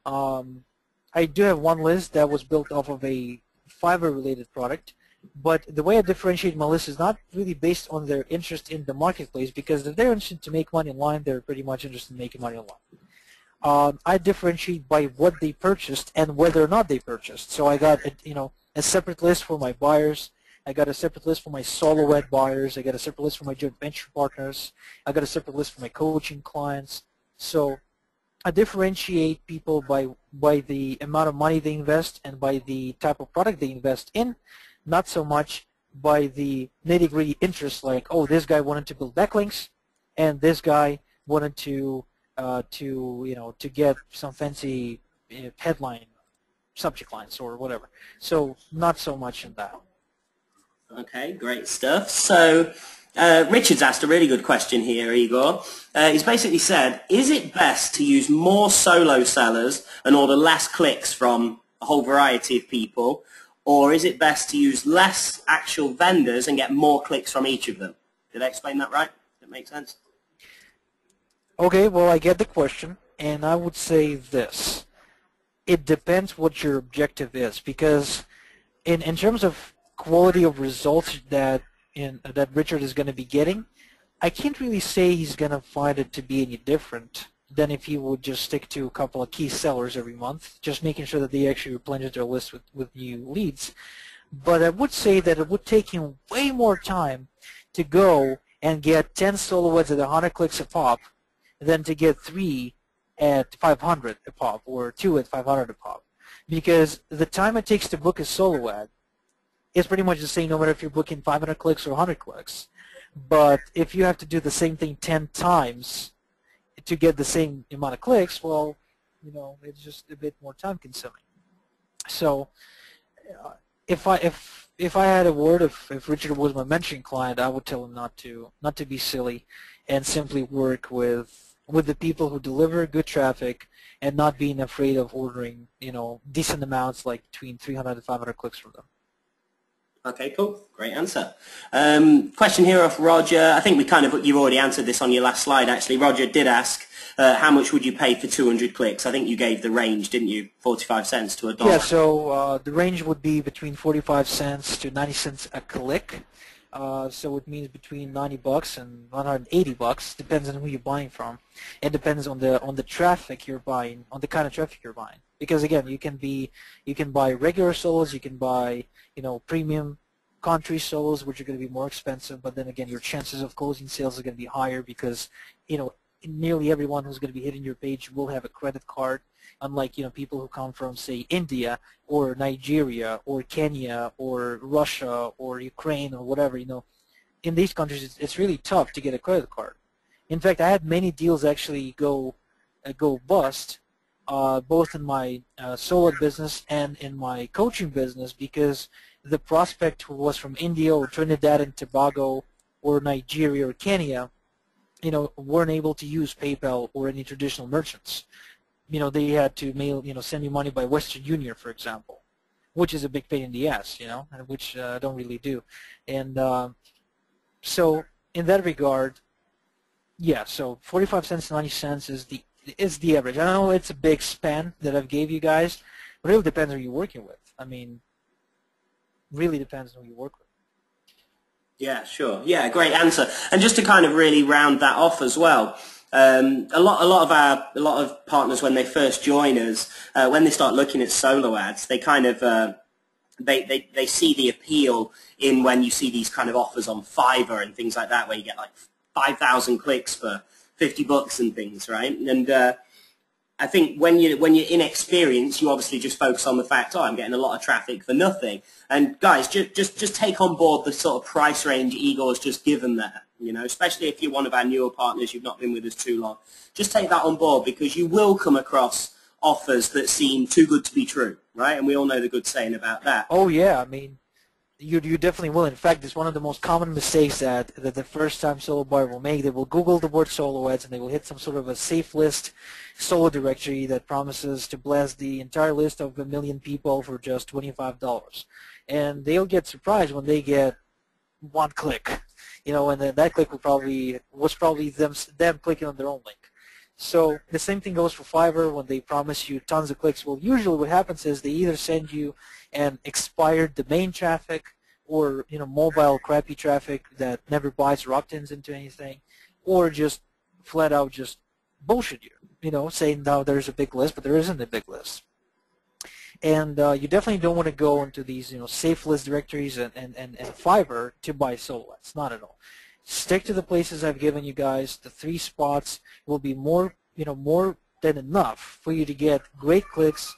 I do have one list that was built off of a Fiverr-related product, but the way I differentiate my list is not really based on their interest in the marketplace, because if they're interested to make money online, they're pretty much interested in making money online. I differentiate by what they purchased and whether or not they purchased. So I got a separate list for my buyers. I got a separate list for my solo ad buyers. I got a separate list for my joint venture partners. I got a separate list for my coaching clients. So I differentiate people by the amount of money they invest and by the type of product they invest in, not so much by the nitty-gritty interests like, oh, this guy wanted to build backlinks, and this guy wanted to get some fancy headline subject lines or whatever. So not so much in that. Okay, great stuff. So Richard's asked a really good question here, Igor. He's basically said, is it best to use more solo sellers and order less clicks from a whole variety of people, or is it best to use less actual vendors and get more clicks from each of them? Did I explain that right? Does that make sense? Okay, well, I get the question, and I would say this. It depends what your objective is, because in terms of quality of results that Richard is going to be getting, I can't really say he's going to find it to be any different than if he would just stick to a couple of key sellers every month, just making sure that they actually replenish their list with new leads. But I would say that it would take him way more time to go and get 10 solo ads at 100 clicks a pop than to get 3 at 500 a pop or 2 at 500 a pop. Because the time it takes to book a solo ad is pretty much the same no matter if you're booking 500 clicks or 100 clicks. But if you have to do the same thing 10 times to get the same amount of clicks, well, it's just a bit more time consuming. So if I had a word, if Richard was my mentoring client, I would tell him not to be silly and simply work with the people who deliver good traffic and not being afraid of ordering, decent amounts like between 300 and 500 clicks from them. Okay, cool. Great answer. Question here off Roger. I think you've already answered this on your last slide, actually. Roger did ask, how much would you pay for 200 clicks? I think you gave the range, didn't you? 45 cents to $1. Yeah, so the range would be between 45 cents to 90 cents a click. So it means between $90 and $180. Depends on who you're buying from. It depends on the traffic you're buying, on the kind of traffic you're buying. Because again, you can buy regular solos, you can buy premium country solos, which are going to be more expensive. But then again, your chances of closing sales are going to be higher because nearly everyone who's going to be hitting your page will have a credit card. Unlike people who come from, say, India or Nigeria or Kenya or Russia or Ukraine or whatever, in these countries it's really tough to get a credit card. In fact, I had many deals actually go bust, both in my solo business and in my coaching business, because the prospect who was from India or Trinidad and Tobago or Nigeria or Kenya, weren't able to use PayPal or any traditional merchants. They had to send me money by Western Union, for example, which is a big pain in the ass, which I don't really do. And so in that regard, yeah. So 45 cents to 90 cents is the average. I know it's a big span that I've gave you guys, but it really depends on who you're working with. I mean, really depends on who you work with. Yeah, sure. Yeah, great answer. And just to kind of really round that off as well, a lot of partners when they first join us, when they start looking at solo ads, they kind of they see the appeal in when you see these kind of offers on Fiverr and things like that, where you get like 5,000 clicks for $50 and things, right? And I think when you're inexperienced, you obviously just focus on the fact, oh, I'm getting a lot of traffic for nothing. And guys, just take on board the sort of price range Igor's just given there. You know, especially if you're one of our newer partners, you've not been with us too long. Just take that on board, because you will come across offers that seem too good to be true, right? And we all know the good saying about that. Oh yeah, I mean, you definitely will. In fact, it's one of the most common mistakes that the first-time solo buyer will make. They will Google the word solo ads and they will hit some sort of a safe list solo directory that promises to blast the entire list of 1 million people for just $25. And they'll get surprised when they get one click, you know, and then that click was probably them clicking on their own link. So the same thing goes for Fiverr when they promise you tons of clicks. Well, usually what happens is they either send you an expired domain traffic, or, you know, mobile crappy traffic that never buys or opt-ins into anything, or just flat out just bullshit you, you know, saying now there's a big list, but there isn't a big list. And you definitely don't want to go into these, you know, safe list directories and Fiverr to buy solo ads. Not at all. Stick to the places I've given you guys. The 3 spots will be more than enough for you to get great clicks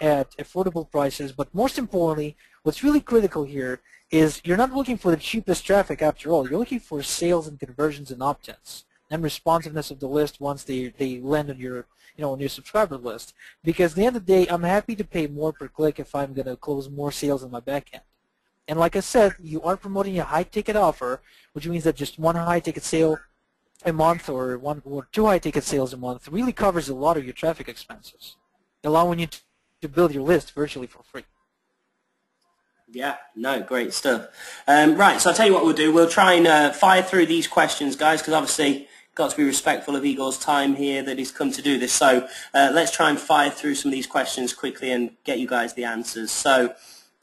at affordable prices. But most importantly, what's really critical here is you're not looking for the cheapest traffic after all. You're looking for sales and conversions and opt-ins and responsiveness of the list once they land on your, you know, on your subscriber list. Because at the end of the day, I'm happy to pay more per click if I'm going to close more sales on my back end. And like I said, you are promoting a high-ticket offer, which means that just one high-ticket sale a month or 1 or 2 high-ticket sales a month really covers a lot of your traffic expenses, allowing you to build your list virtually for free. Yeah, no, great stuff. Right, so I'll tell you what we'll do. We'll try and fire through these questions, guys, because obviously got to be respectful of Igor's time here that he's come to do this. So let's try and fire through some of these questions quickly and get you guys the answers. So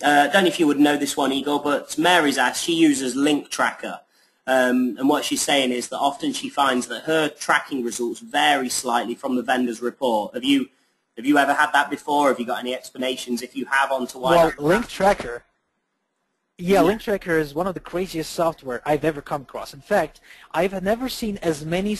I don't know if you would know this one, Igor, but Mary's asked, she uses Link Tracker. And what she's saying is that often she finds that her tracking results vary slightly from the vendor's report. Have you ever had that before? Have you got any explanations, if you have, onto why? Well, Link Tracker. Yeah, Link Tracker is one of the craziest software I've ever come across. In fact, I've never seen as many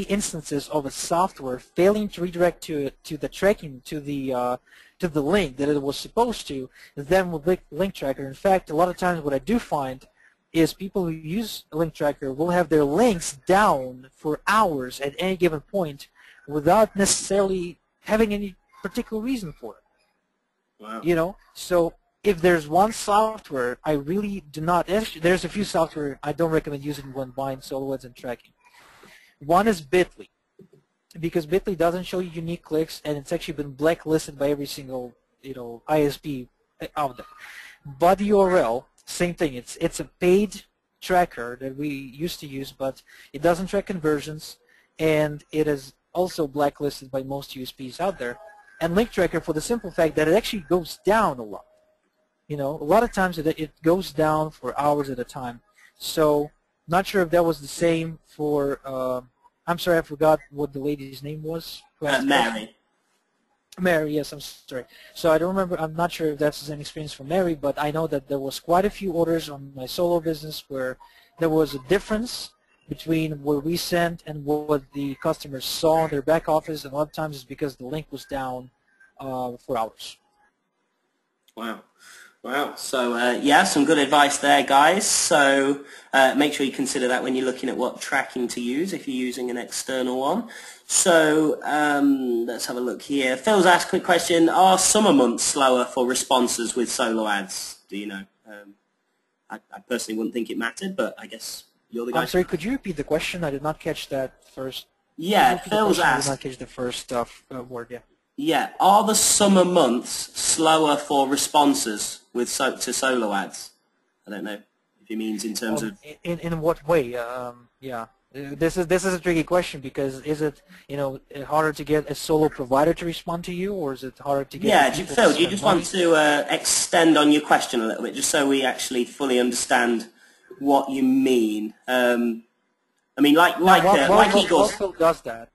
instances of a software failing to redirect to the tracking to the link that it was supposed to than with Link Tracker. In fact, a lot of times what I do find is people who use Link Tracker will have their links down for hours at any given point without necessarily having any particular reason for it. Wow. You know, so if there's one software I really do not, actually, there's a few software I don't recommend using when buying solo ads and tracking. One is Bitly, because Bitly doesn't show you unique clicks, and it's actually been blacklisted by every single, you know, ISP out there. But URL, same thing. It's a paid tracker that we used to use, but it doesn't track conversions, and it is also blacklisted by most USPs out there. And Link Tracker, for the simple fact that it actually goes down a lot. You know, a lot of times it goes down for hours at a time. So, not sure if that was the same for. I'm sorry, I forgot what the lady's name was. Mary. Mary, yes, I'm sorry. So I don't remember. I'm not sure if that's the same experience for Mary, but I know that there was quite a few orders on my solo business where there was a difference between what we sent and what the customers saw in their back office, and a lot of times it's because the link was down for hours. Wow. Wow. So, yeah, some good advice there, guys. So make sure you consider that when you're looking at what tracking to use if you're using an external one. So let's have a look here. Phil's asked a quick question. Are summer months slower for responses with solo ads? Do you know? I personally wouldn't think it mattered, but I guess you're the guy. I'm sorry, could you repeat the question? I did not catch that first. Yeah, Phil's asked. I did not catch the first word, yeah. Yeah, are the summer months slower for responses with to solo ads? I don't know he means in terms of... In what way? Yeah. This is a tricky question, because is it, harder to get a solo provider to respond to you, or is it harder to get people Phil, to do you spend just money? want to extend on your question a little bit, just so we actually fully understand what you mean? I mean, like Igor... Phil does that.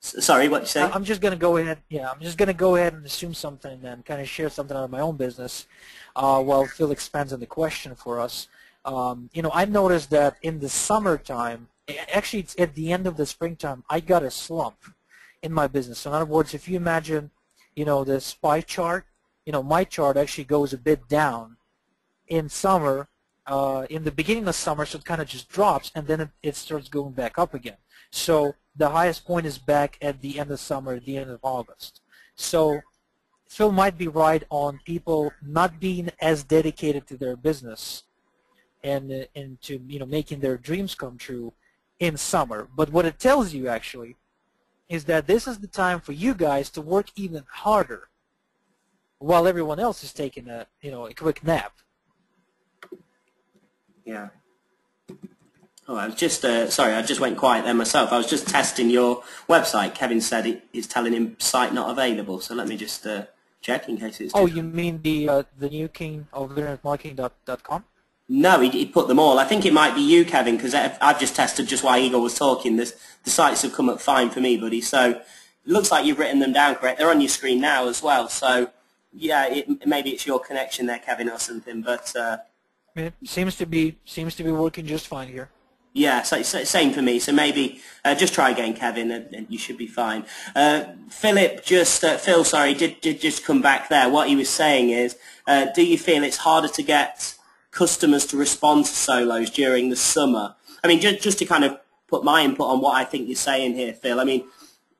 Sorry, what you say? I'm just gonna go ahead. Yeah, I'm just gonna go ahead and assume something and kind of share something out of my own business, while Phil expands on the question for us. I noticed that in the summertime, actually it's at the end of the springtime, I got a slump in my business. So in other words, if you imagine, this pie chart, my chart actually goes a bit down in summer, in the beginning of summer, so it kind of just drops, and then it starts going back up again. So the highest point is back at the end of summer, at the end of August. So Phil might be right on people not being as dedicated to their business and to making their dreams come true in summer. But what it tells you actually is that this is the time for you guys to work even harder while everyone else is taking a quick nap. Yeah. Oh, I was just sorry, I just went quiet there myself. I was just testing your website. Kevin said it's telling him site not available. So let me just check in case it's... Oh, you mean the new king of internetmarketing.com? No, he put them all. I think it might be you, Kevin, because I've just tested just while Igor was talking. The sites have come up fine for me, buddy. So it looks like you've written them down correct. They're on your screen now as well. So yeah, maybe it's your connection there, Kevin, or something. But it seems to be working just fine here. Yeah, so same for me. So maybe just try again, Kevin, and you should be fine. Phil, sorry, did just come back there. What he was saying is, do you feel it's harder to get customers to respond to solos during the summer? I mean, just to kind of put my input on what I think you're saying here, Phil. I mean,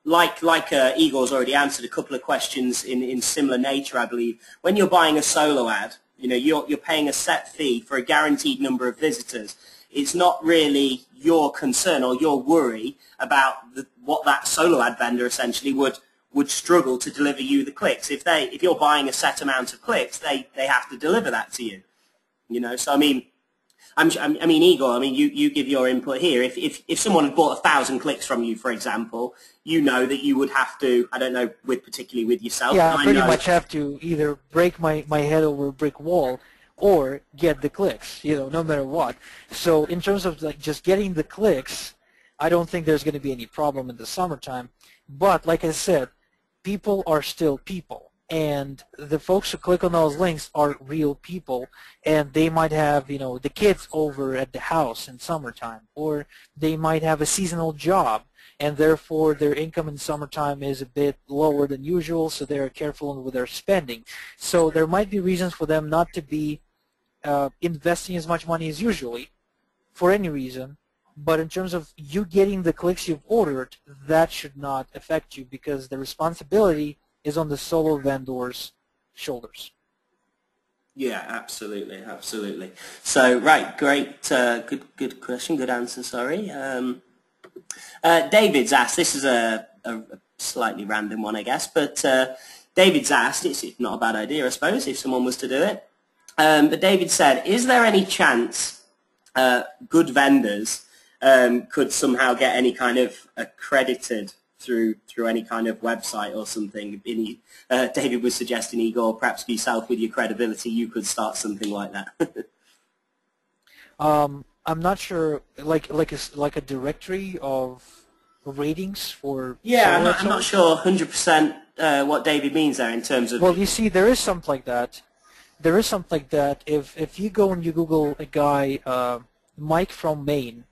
like Igor's already answered a couple of questions in similar nature, I believe. When you're buying a solo ad, you're paying a set fee for a guaranteed number of visitors. It's not really your concern or your worry about what that solo ad vendor essentially would struggle to deliver you the clicks. If you're buying a set amount of clicks, they have to deliver that to you. So I mean, Igor, you give your input here. If someone had bought 1,000 clicks from you, for example, that you would have to, I don't know, particularly with yourself. Yeah, I pretty much have to either break my head over a brick wall or get the clicks, no matter what. So in terms of just getting the clicks, I don't think there's going to be any problem in the summertime. But like I said, people are still people. And the folks who click on those links are real people, and they might have, the kids over at the house in summertime, or they might have a seasonal job, and therefore their income in summertime is a bit lower than usual, so they're careful with their spending. So there might be reasons for them not to be investing as much money as usually for any reason, but in terms of you getting the clicks you've ordered, that should not affect you, because the responsibility is on the solo vendor's shoulders. Yeah, absolutely. So, right, great, good question, good answer, sorry. David's asked, this is a slightly random one, I guess, but David's asked, it's not a bad idea, I suppose, if someone was to do it. But David said, is there any chance good vendors could somehow get any kind of accredited through any kind of website or something? David was suggesting, Igor, perhaps yourself with your credibility, you could start something like that. I'm not sure, like a directory of ratings for... Yeah, I'm not sure 100% what David means there in terms of... Well, you see, there is something like that. If you go and you Google a guy, Mike from Maine,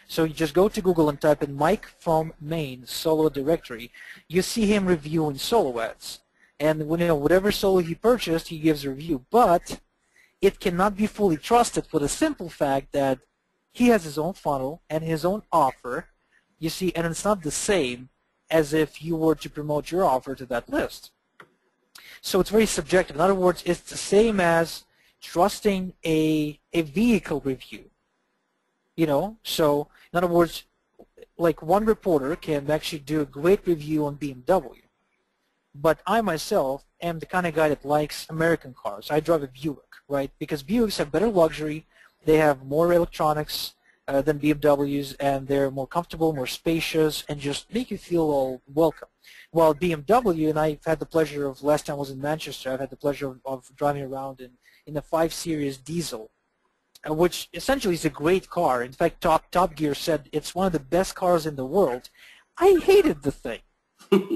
so you just go to Google and type in Mike from Maine solo directory, you see him reviewing solo ads. And whatever solo he purchased, he gives a review. But it cannot be fully trusted for the simple fact that he has his own funnel and his own offer, you see, and it's not the same as if you were to promote your offer to that list. So it's very subjective. In other words, it's the same as trusting a vehicle review. So in other words, like one reporter can actually do a great review on BMW, but I myself am the kind of guy that likes American cars. I drive a Buick, right? Because Buicks have better luxury, They have more electronics than BMWs, and they're more comfortable, more spacious, and just make you feel all welcome. While BMW, and I've had the pleasure of, last time I was in Manchester, I've had the pleasure of driving around in a 5 Series diesel, which essentially is a great car. In fact, Top Gear said it's one of the best cars in the world. I hated the thing.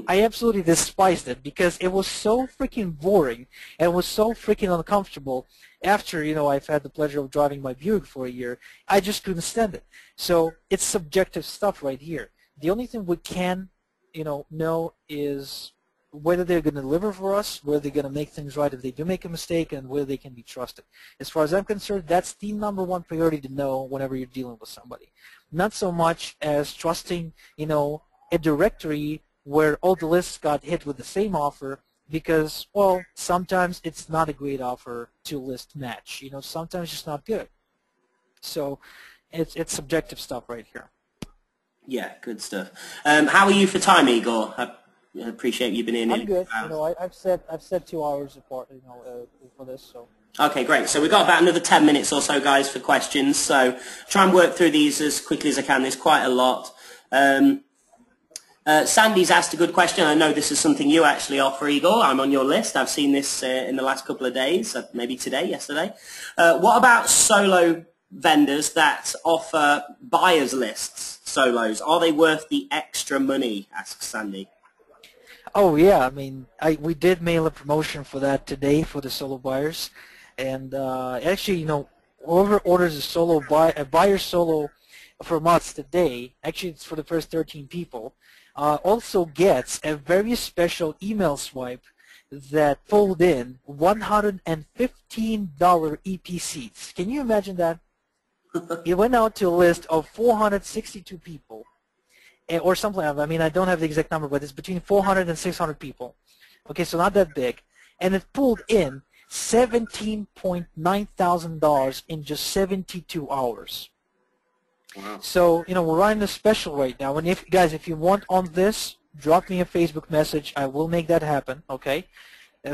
I absolutely despised it because it was so freaking boring and it was so freaking uncomfortable. After, I've had the pleasure of driving my Buick for a year, I just couldn't stand it. So it's subjective stuff right here. The only thing we can, know is whether they're going to deliver for us, whether they're going to make things right if they do make a mistake, and whether they can be trusted. As far as I'm concerned, that's the #1 priority to know whenever you're dealing with somebody. Not so much as trusting, a directory where all the lists got hit with the same offer, because, well, sometimes it's not a great offer to list match. Sometimes it's just not good. So it's subjective stuff right here. Yeah, good stuff. How are you for time, Igor? I appreciate you being in. I'm good. I've set 2 hours apart, for this. So. Okay, great. So we've got about another 10 minutes or so, guys, for questions. So try and work through these as quickly as I can. There's quite a lot. Sandy's asked a good question. I know this is something you actually offer, Igor. I'm on your list. I've seen this in the last couple of days, maybe today, yesterday. What about solo vendors that offer buyers lists, solos? Are they worth the extra money, asks Sandy. Oh, yeah. I mean, we did mail a promotion for that today for the solo buyers. And actually, whoever orders a buyer solo from us today, actually it's for the first 13 people, also gets a very special email swipe that pulled in $115 EPCs. Can you imagine that? It went out to a list of 462 people, or something like that. I mean, I don't have the exact number, but it's between 400 and 600 people. Okay, so not that big. And it pulled in $17.9 thousand in just 72 hours. Wow. So, we're running a special right now. And if you want on this, drop me a Facebook message. I will make that happen, okay?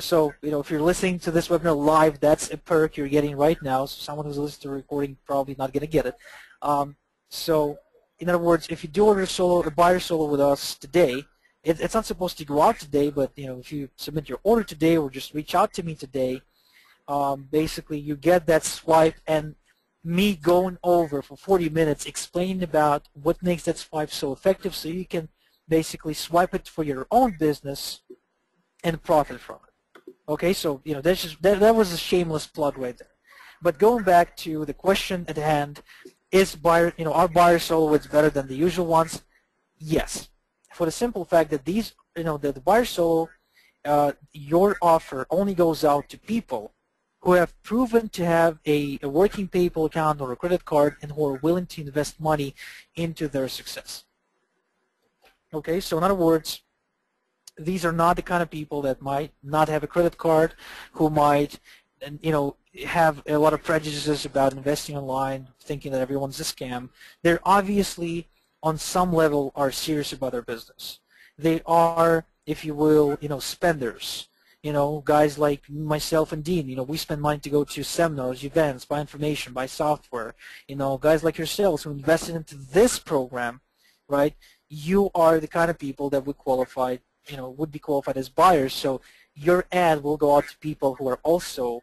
So, if you're listening to this webinar live, that's a perk you're getting right now. So someone who's listening to the recording probably not going to get it. So, in other words, if you do order a buyer solo with us today, it's not supposed to go out today, but, if you submit your order today or just reach out to me today, basically you get that swipe and me going over for 40 minutes explaining about what makes that swipe so effective, so you can basically swipe it for your own business and profit from it. Okay, so that was a shameless plug right there. But going back to the question at hand, is our buyer solo better than the usual ones? Yes, for the simple fact that these the buyer solo, your offer only goes out to people who have proven to have a working PayPal account or a credit card and who are willing to invest money into their success. Okay, so in other words, these are not the kind of people that might not have a credit card, who might, have a lot of prejudices about investing online, thinking that everyone's a scam. They're obviously, on some level, are serious about their business. They are, if you will, spenders. Guys like myself and Dean, we spend money to go to seminars, events, buy information, buy software. Guys like yourselves who invested into this program, right? You are the kind of people that would be qualified as buyers. So your ad will go out to people who are also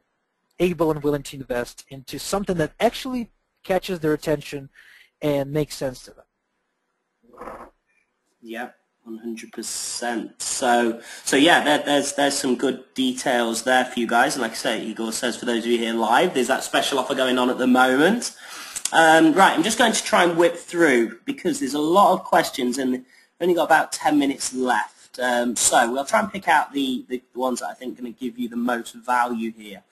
able and willing to invest into something that actually catches their attention and makes sense to them. Yeah. 100%. So yeah, there's some good details there for you guys. And like I say, Igor says, for those of you here live, there's that special offer going on at the moment. Right, I'm just going to try and whip through because there's a lot of questions and we've only got about 10 minutes left. So we'll try and pick out the ones that I think are going to give you the most value here.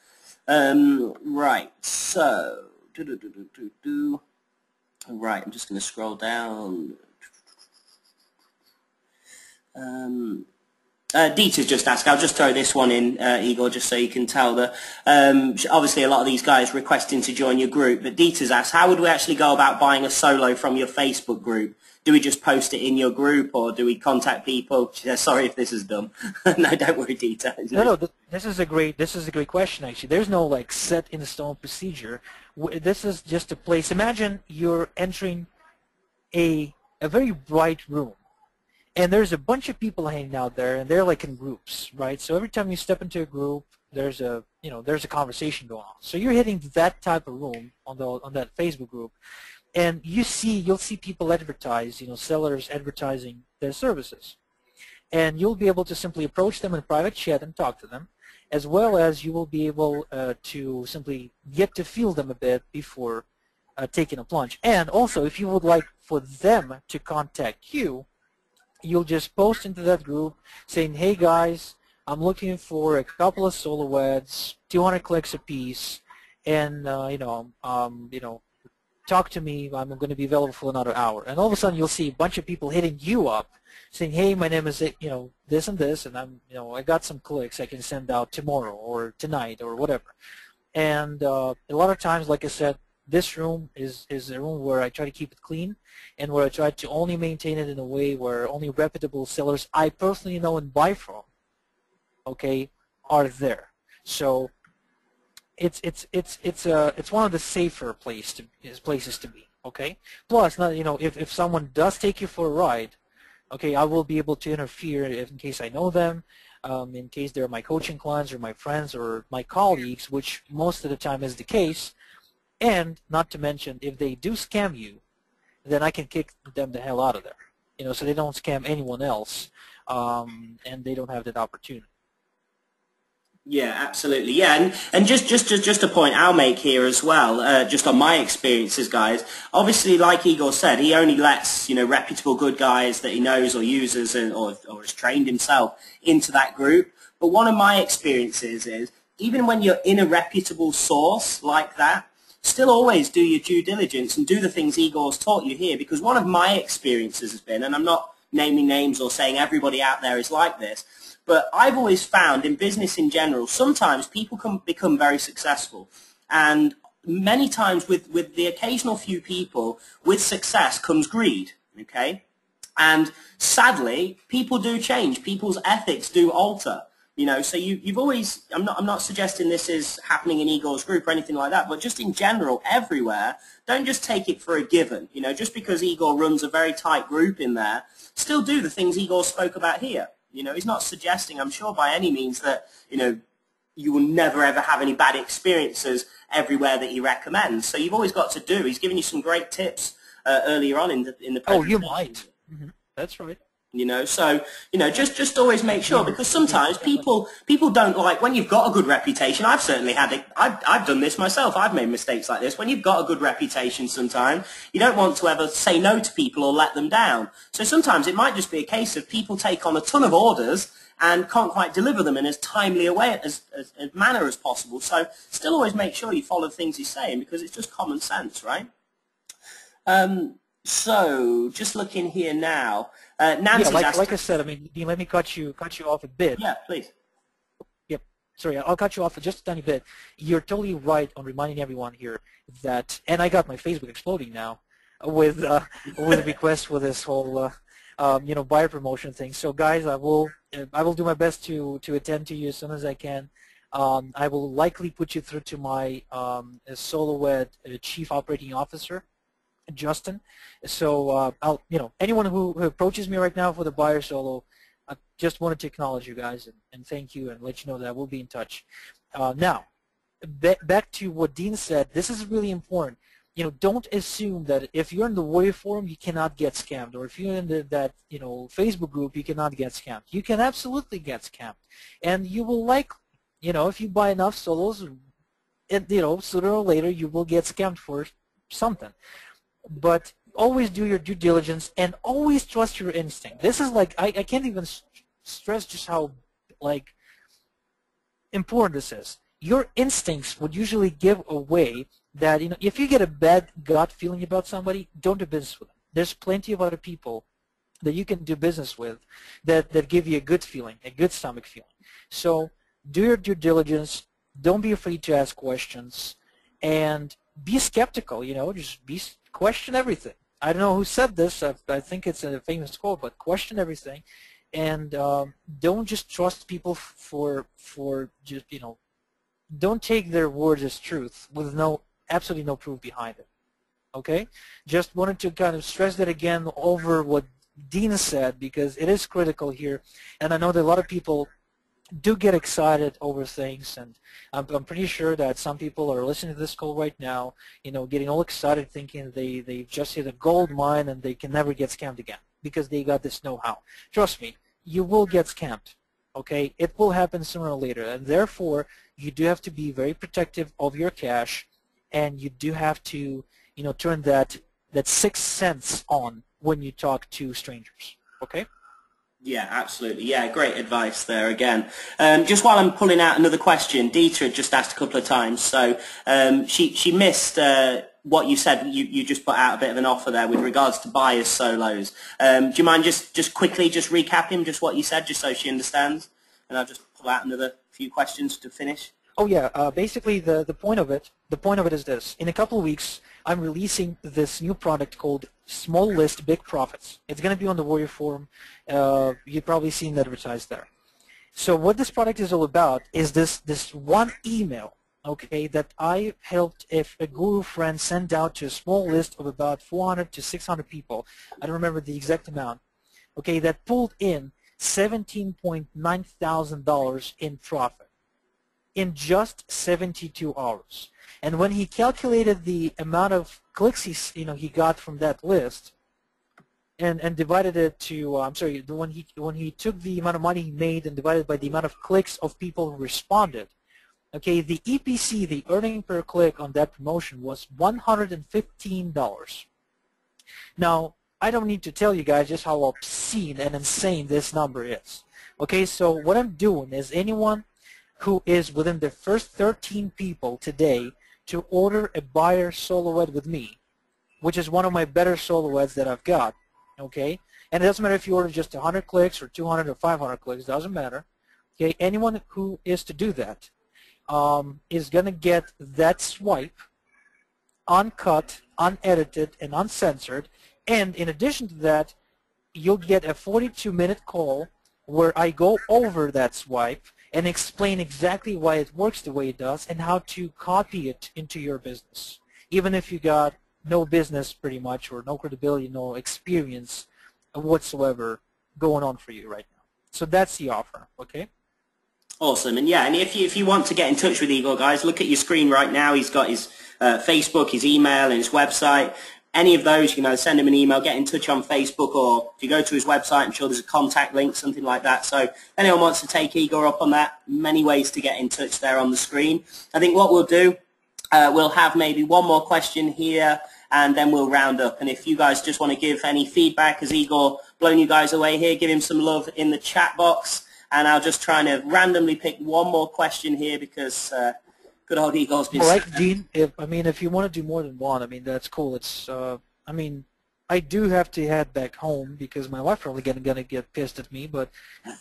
Right, so right, I'm just going to scroll down. Dieter's just asked, I'll just throw this one in, Igor, just so you can tell that obviously a lot of these guys requesting to join your group, but Dieter's asked, how would we actually go about buying a solo from your Facebook group? Do we just post it in your group, or do we contact people? Sorry if this is dumb. No, don't worry, Dieter. No, this is a great question, actually. There's no like set in stone procedure. This is just a place. Imagine you're entering a very bright room, and there's a bunch of people hanging out there, and they're like in groups, right? So every time you step into a group, there's a conversation going on. So you're hitting that type of room on that Facebook group, and you'll see people advertise, sellers advertising their services, and you'll be able to simply approach them in private chat and talk to them, as well as you will be able to simply get to feel them a bit before taking a plunge. And also, if you would like for them to contact you, you'll just post into that group saying, hey guys, I'm looking for a couple of silhouettes, 200 clicks a piece, and talk to me. I'm going to be available for another hour. And all of a sudden you'll see a bunch of people hitting you up saying, hey, my name is this and this, and I got some clicks I can send out tomorrow or tonight or whatever. And a lot of times, like I said, this room is a room where I try to keep it clean, and where I try to only maintain it in a way where only reputable sellers I personally know and buy from, okay, are there. So it's one of the safer places to be, okay. Plus, if someone does take you for a ride, okay, I will be able to interfere in case I know them, in case they're my coaching clients or my friends or my colleagues, which most of the time is the case. And not to mention, if they do scam you, then I can kick them the hell out of there, so they don't scam anyone else, and they don't have that opportunity. Yeah, absolutely. Yeah, and just a point I'll make here as well, just on my experiences, guys. Obviously, like Igor said, he only lets reputable good guys that he knows or uses or has trained himself into that group. But one of my experiences is, even when you're in a reputable source like that, still always do your due diligence and do the things Igor's taught you here, because one of my experiences has been, and I'm not naming names or saying everybody out there is like this, but I've always found in business in general, sometimes people can become very successful, and many times with the occasional few people, with success comes greed, okay? And sadly, people do change, people's ethics do alter. So you've always, I'm not suggesting this is happening in Igor's group or anything like that, but just in general, everywhere, don't just take it for a given. Just because Igor runs a very tight group in there, still do the things Igor spoke about here. He's not suggesting, I'm sure, by any means that, you will never ever have any bad experiences everywhere that he recommends. So you've always got to do. He's given you some great tips earlier on in the presentation. Oh, you might. Mm-hmm. That's right. So just always make sure, because sometimes people don't like, when you've got a good reputation. I've certainly had it. I've done this myself. I've made mistakes like this. When you've got a good reputation, sometimes you don't want to ever say no to people or let them down. So sometimes it might just be a case of people take on a ton of orders and can't quite deliver them in as timely a way as manner as possible. So still always make sure you follow the things he's saying, because it's just common sense, right? So just looking here now. Nancy's like I said, Dean, let me cut you off a bit. Yeah, please. Yep. Sorry, I'll cut you off just a tiny bit. You're totally right on reminding everyone here that, and I got my Facebook exploding now with requests for this whole buyer promotion thing. So guys, I will do my best to attend to you as soon as I can. I will likely put you through to my SoloEd Chief Operating Officer, Justin. So anyone who approaches me right now for the buyer solo, I just wanted to acknowledge you guys and thank you and let you know that I will be in touch. Now, back to what Dean said, this is really important. Don't assume that if you're in the Warrior Forum, you cannot get scammed, or if you're in that Facebook group, you cannot get scammed. You can absolutely get scammed, and you will if you buy enough solos, sooner or later you will get scammed for something. But always do your due diligence and always trust your instinct. This is I can't even stress just how important this is. Your instincts would usually give away that if you get a bad gut feeling about somebody, don't do business with them. There's plenty of other people that you can do business with that give you a good feeling, a good stomach feeling. So do your due diligence. Don't be afraid to ask questions, and be skeptical. Just question everything. I don't know who said this. I think it's a famous quote, but question everything, and don't just trust people for just don't take their words as truth with absolutely no proof behind it. Okay, just wanted to kind of stress that again over what Dina said, because it is critical here, and I know that a lot of people do get excited over things, and I'm pretty sure that some people are listening to this call right now, getting all excited thinking they just hit a gold mine and they can never get scammed again because they got this know-how. Trust me, you will get scammed. Okay, it will happen sooner or later, and therefore you do have to be very protective of your cash, and you do have to turn that sixth sense on when you talk to strangers. Okay. Yeah, absolutely. Yeah, great advice there again. Just while I'm pulling out another question, Dieter just asked a couple of times, so she missed what you said. You just put out a bit of an offer there with regards to buyers solos. Do you mind just quickly just recapping just what you said, just so she understands? And I'll just pull out another few questions to finish. Oh yeah, basically the point of it is this. In a couple of weeks, I'm releasing this new product called Small List Big Profits. It's going to be on the Warrior Forum. You've probably seen that advertised there. So what this product is all about is this one email, okay, that I helped a guru friend send out to a small list of about 400 to 600 people. I don't remember the exact amount. Okay, that pulled in $17.9 thousand in profit in just 72 hours. And when he calculated the amount of clicks he got from that list, and divided it to when he took the amount of money he made and divided by the amount of clicks of people who responded, okay, the EPC, the earning per click on that promotion, was $115. Now, I don't need to tell you guys just how obscene and insane this number is. Okay, so what I'm doing is anyone who is within the first 13 people today to order a buyer solo ad with me, which is one of my better solo ads that I've got, okay? And it doesn't matter if you order just 100 clicks or 200 or 500 clicks, doesn't matter. Okay, anyone who is to do that is going to get that swipe uncut, unedited, and uncensored. And in addition to that, you'll get a 42-minute call where I go over that swipe and explain exactly why it works the way it does and how to copy it into your business, even if you got no business pretty much, or no credibility, no experience whatsoever going on for you right now. So that's the offer, okay? Awesome. And yeah, and if you want to get in touch with Igor, guys, look at your screen right now. He's got his Facebook, his email, and his website. Any of those, you can either send him an email, get in touch on Facebook, or if you go to his website, I'm sure there's a contact link, something like that. So if anyone wants to take Igor up on that, many ways to get in touch there on the screen. I think what we'll do, we'll have maybe one more question here, and then we'll round up. And if you guys just want to give any feedback, has Igor blown you guys away here, give him some love in the chat box. And I'll just try to randomly pick one more question here because good old Igor's been... All right, Dean, if you want to do more than one, that's cool. It's, I do have to head back home because my wife probably gonna get pissed at me, but,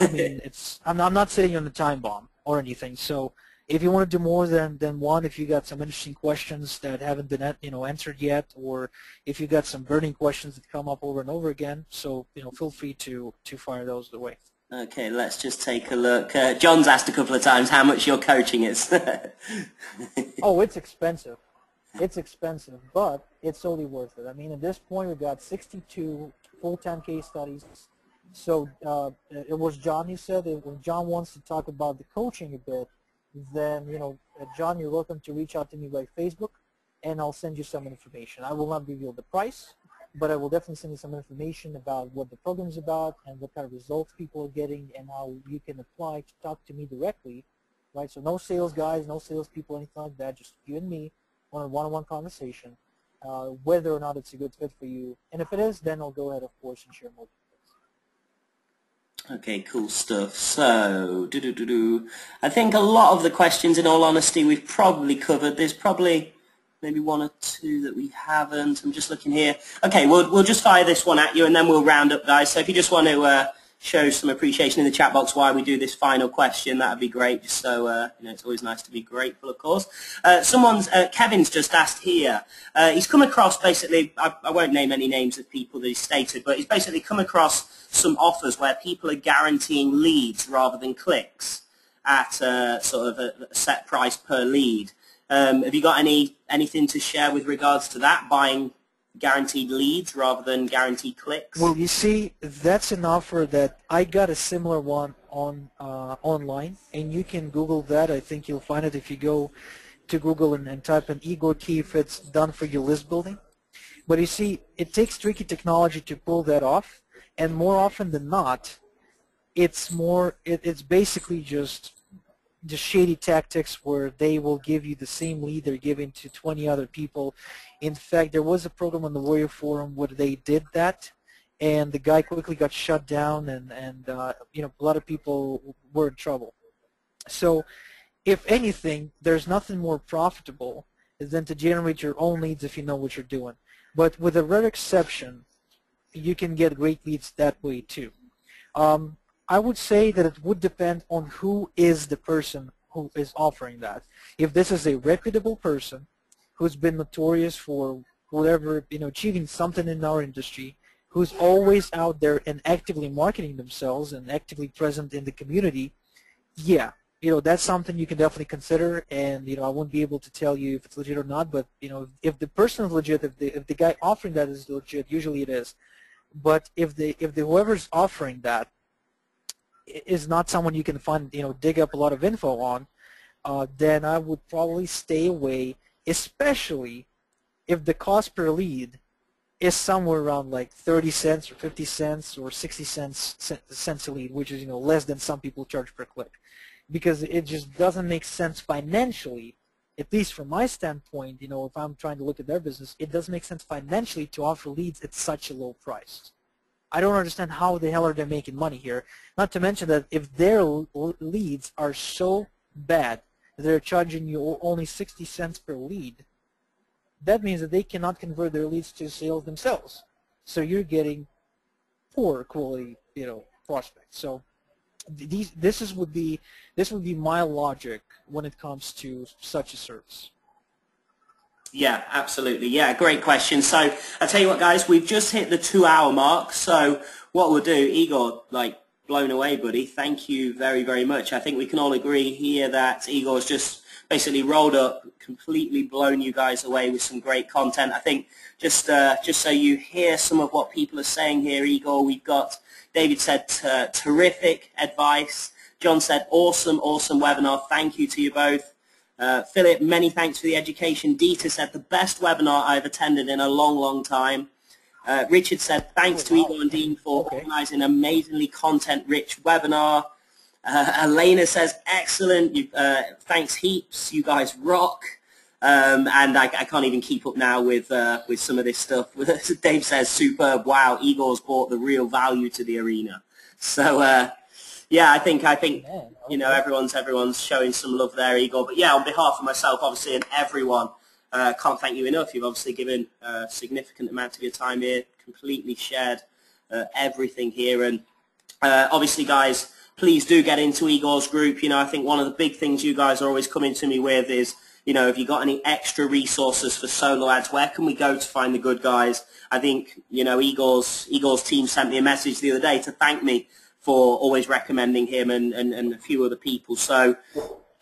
I'm not sitting on a time bomb or anything. So if you want to do more than one, if you got some interesting questions that haven't been answered yet, or if you got some burning questions that come up over and over again, so feel free to fire those away. Okay, let's just take a look. John's asked a couple of times how much your coaching is. Oh, it's expensive. It's expensive, but it's totally worth it. At this point, we've got 62 full-time case studies. So it was John who said that when John wants to talk about the coaching a bit, then, John, you're welcome to reach out to me by Facebook, and I'll send you some information. I will not reveal the price, but I will definitely send you some information about what the program is about and what kind of results people are getting and how you can apply to talk to me directly, right? So no sales guys, no sales people, anything like that, just you and me on a one-on-one conversation, whether or not it's a good fit for you. And if it is, then I'll go ahead, of course, and share more details. Okay, cool stuff. So, I think a lot of the questions, in all honesty, we've probably covered. There's maybe one or two that we haven't. I'm just looking here. Okay, we'll just fire this one at you, and then we'll round up, guys. So if you just want to show some appreciation in the chat box why we do this final question, that would be great. Just so you know, it's always nice to be grateful, of course. Kevin's just asked here. He's come across basically. I won't name any names of people that he stated, but he's basically come across some offers where people are guaranteeing leads rather than clicks at sort of a set price per lead. Have you got anything to share with regards to that, buying guaranteed leads rather than guaranteed clicks? Well, you see, that's an offer that I got a similar one on online, and you can Google that. I think you'll find it if you go to Google and type in Igor Kheifets done for your list building. But you see, it takes tricky technology to pull that off, and more often than not, it's basically just shady tactics where they will give you the same lead they're giving to 20 other people. In fact, there was a program on the Warrior Forum where they did that, and the guy quickly got shut down, and you know, a lot of people were in trouble. So, if anything, there's nothing more profitable than to generate your own leads if you know what you're doing. But with a rare exception, you can get great leads that way too. I would say that it would depend on who is the person who is offering that. If this is a reputable person who's been notorious for whatever, you know, achieving something in our industry, who's always out there and actively marketing themselves and actively present in the community, yeah, you know, that's something you can definitely consider. And you know, I won't be able to tell you if it's legit or not, but you know, if the person is legit, if the guy offering that is legit, usually it is. But if whoever's offering that is not someone you can find, you know, dig up a lot of info on, then I would probably stay away, especially if the cost per lead is somewhere around like 30 cents or 50 cents or 60 cents a lead, which is, you know, less than some people charge per click, because it just doesn't make sense financially. At least from my standpoint, you know, if I'm trying to look at their business, it doesn't make sense financially to offer leads at such a low price. I don't understand how the hell are they making money here. Not to mention that if their leads are so bad that they're charging you only 60 cents per lead, that means that they cannot convert their leads to sales themselves. So you're getting poor quality, you know, prospects. So this would be my logic when it comes to such a service. Yeah, absolutely. Yeah, great question. So I'll tell you what, guys, we've just hit the 2-hour mark. So what we'll do, Igor, like, blown away, buddy. Thank you very, very much. I think we can all agree here that Igor's just basically rolled up, completely blown you guys away with some great content. I think just so you hear some of what people are saying here, Igor, we've got, David said, terrific advice. John said, awesome, awesome webinar. Thank you to you both. Philip, many thanks for the education. Dieter said, the best webinar I've attended in a long, long time. Richard said, thanks to Igor and Dean for organizing an amazingly content-rich webinar. Elena says, excellent. Thanks heaps. You guys rock. And I can't even keep up now with some of this stuff. Dave says, superb. Wow, Igor's brought the real value to the arena. So, yeah, I think you know, everyone's showing some love there, Igor. But yeah, on behalf of myself, obviously, and everyone, can't thank you enough. You've obviously given a significant amount of your time here, completely shared everything here, and obviously, guys, please do get into Igor's group. You know, I think one of the big things you guys are always coming to me with is, you know, have you got any extra resources for solo ads? Where can we go to find the good guys? I think, you know, Igor's team sent me a message the other day to thank me for always recommending him and a few other people. So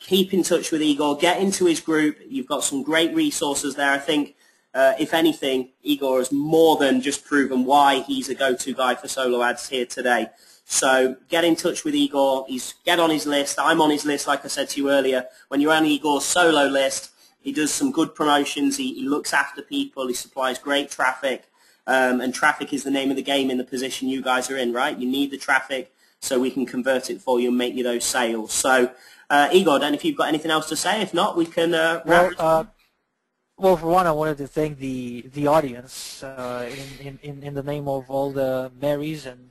keep in touch with Igor, get into his group. You've got some great resources there. I think, if anything, Igor has more than just proven why he's a go-to guy for solo ads here today. So get in touch with Igor. Get on his list. I'm on his list, like I said to you earlier. When you're on Igor's solo list, he does some good promotions. He looks after people. He supplies great traffic. And traffic is the name of the game in the position you guys are in, right? You need the traffic so we can convert it for you and make you those sales. So, Igor, then if you've got anything else to say, if not, we can wrap it. Well, for one, I wanted to thank the audience in the name of all the Marys and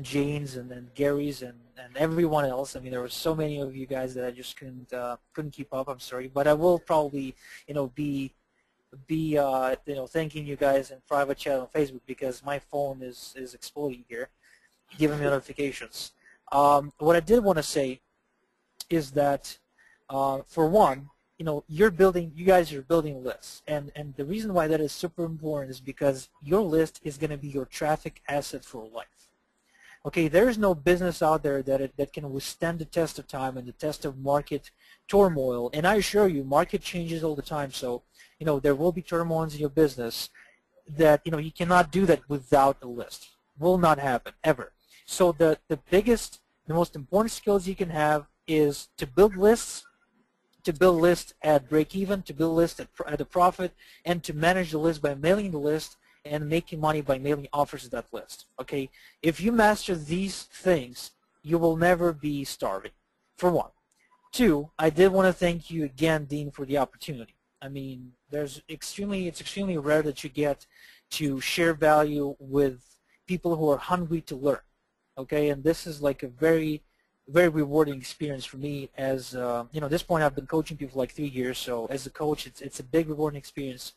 Janes and Garys and everyone else. I mean, there were so many of you guys that I just couldn't keep up. I'm sorry, but I will probably, you know, be be thanking you guys in private chat on Facebook because my phone is exploding here, giving me notifications. What I did want to say is that for one, you guys are building lists, and the reason why that is super important is because your list is going to be your traffic asset for life. Okay, there is no business out there that can withstand the test of time and the test of market turmoil. And I assure you, market changes all the time. So, there will be turmoils in your business that, you cannot do that without a list. Will not happen, ever. So the most important skills you can have is to build lists, at break even, to build lists at a profit, and to manage the list by mailing the list and making money by mailing offers to that list. Okay, if you master these things, you will never be starving, for one. Two, I did want to thank you again, Dean, for the opportunity. I mean, it's extremely rare that you get to share value with people who are hungry to learn. Okay, and this is like a very rewarding experience for me. As at this point, I've been coaching people for like 3 years. So as a coach, it's a big rewarding experience,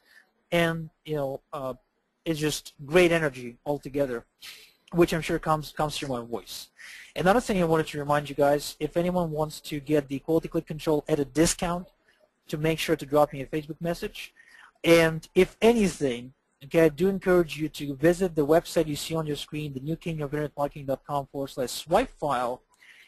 and it's just great energy altogether, which I'm sure comes through my voice. Another thing I wanted to remind you guys, if anyone wants to get the quality click control at a discount, to make sure to drop me a Facebook message. And if anything, okay, I do encourage you to visit the website you see on your screen, thenewkingofinternetmarketing.com/swipe file,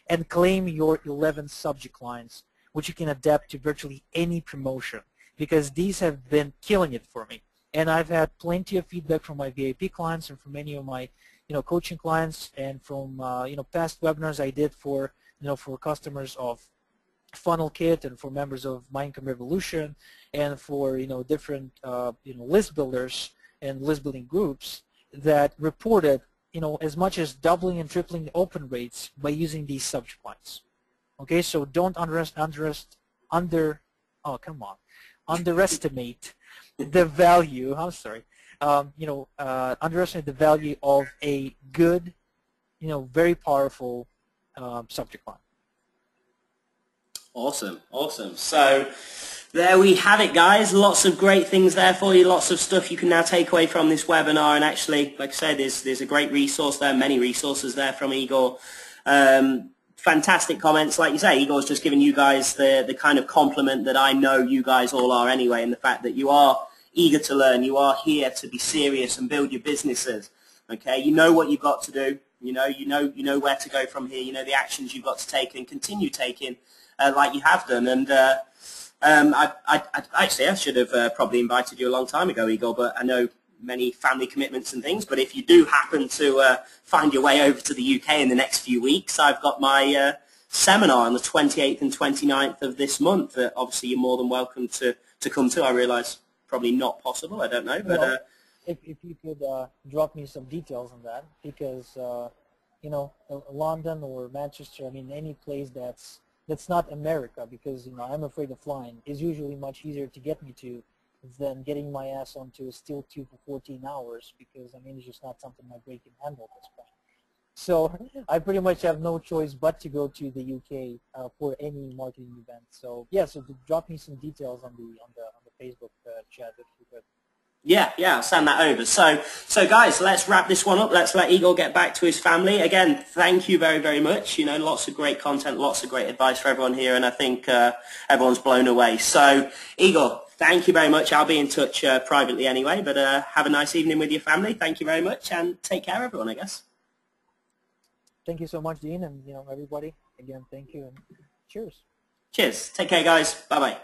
and claim your 11 subject lines, which you can adapt to virtually any promotion, because these have been killing it for me. And I've had plenty of feedback from my VIP clients and from many of my, coaching clients, and from past webinars I did for customers of Funnel Kit and for members of My Income Revolution and for different list builders and list building groups that reported as much as doubling and tripling the open rates by using these subject lines. Okay, so don't underestimate the value. I'm sorry. Underestimate the value of a good, very powerful subject line. Awesome, awesome. So there we have it, guys. Lots of great things there for you. Lots of stuff you can now take away from this webinar. And actually, like I said, there's a great resource there, many resources there from Igor. Fantastic comments. Like you say, Igor's just giving you guys the kind of compliment that I know you guys all are anyway, and the fact that you are eager to learn. You are here to be serious and build your businesses. Okay, you know what you've got to do. You know where to go from here. You know the actions you've got to take and continue taking. Like you have done, and I should have probably invited you a long time ago, Igor, but I know many family commitments and things. But if you do happen to find your way over to the UK in the next few weeks, I've got my seminar on the 28th and 29th of this month that obviously you're more than welcome to come to. I realise probably not possible, I don't know. But well, if you could drop me some details on that, because London or Manchester, I mean any place that's not America, because I'm afraid of flying, is usually much easier to get me to than getting my ass onto a steel tube for 14 hours, because it's just not something my brain can handle at this point. So I pretty much have no choice but to go to the UK for any marketing event. So yeah, so drop me some details on the Facebook chat if you could. Yeah, I'll send that over. So guys, let's wrap this one up. Let's let Igor get back to his family. Again, thank you very, very much. Lots of great content, lots of great advice for everyone here, and I think everyone's blown away. So, Igor, thank you very much. I'll be in touch privately anyway, but have a nice evening with your family. Thank you very much, and take care, everyone, I guess. Thank you so much, Dean, and everybody. Again, thank you, and cheers. Cheers. Take care, guys. Bye-bye.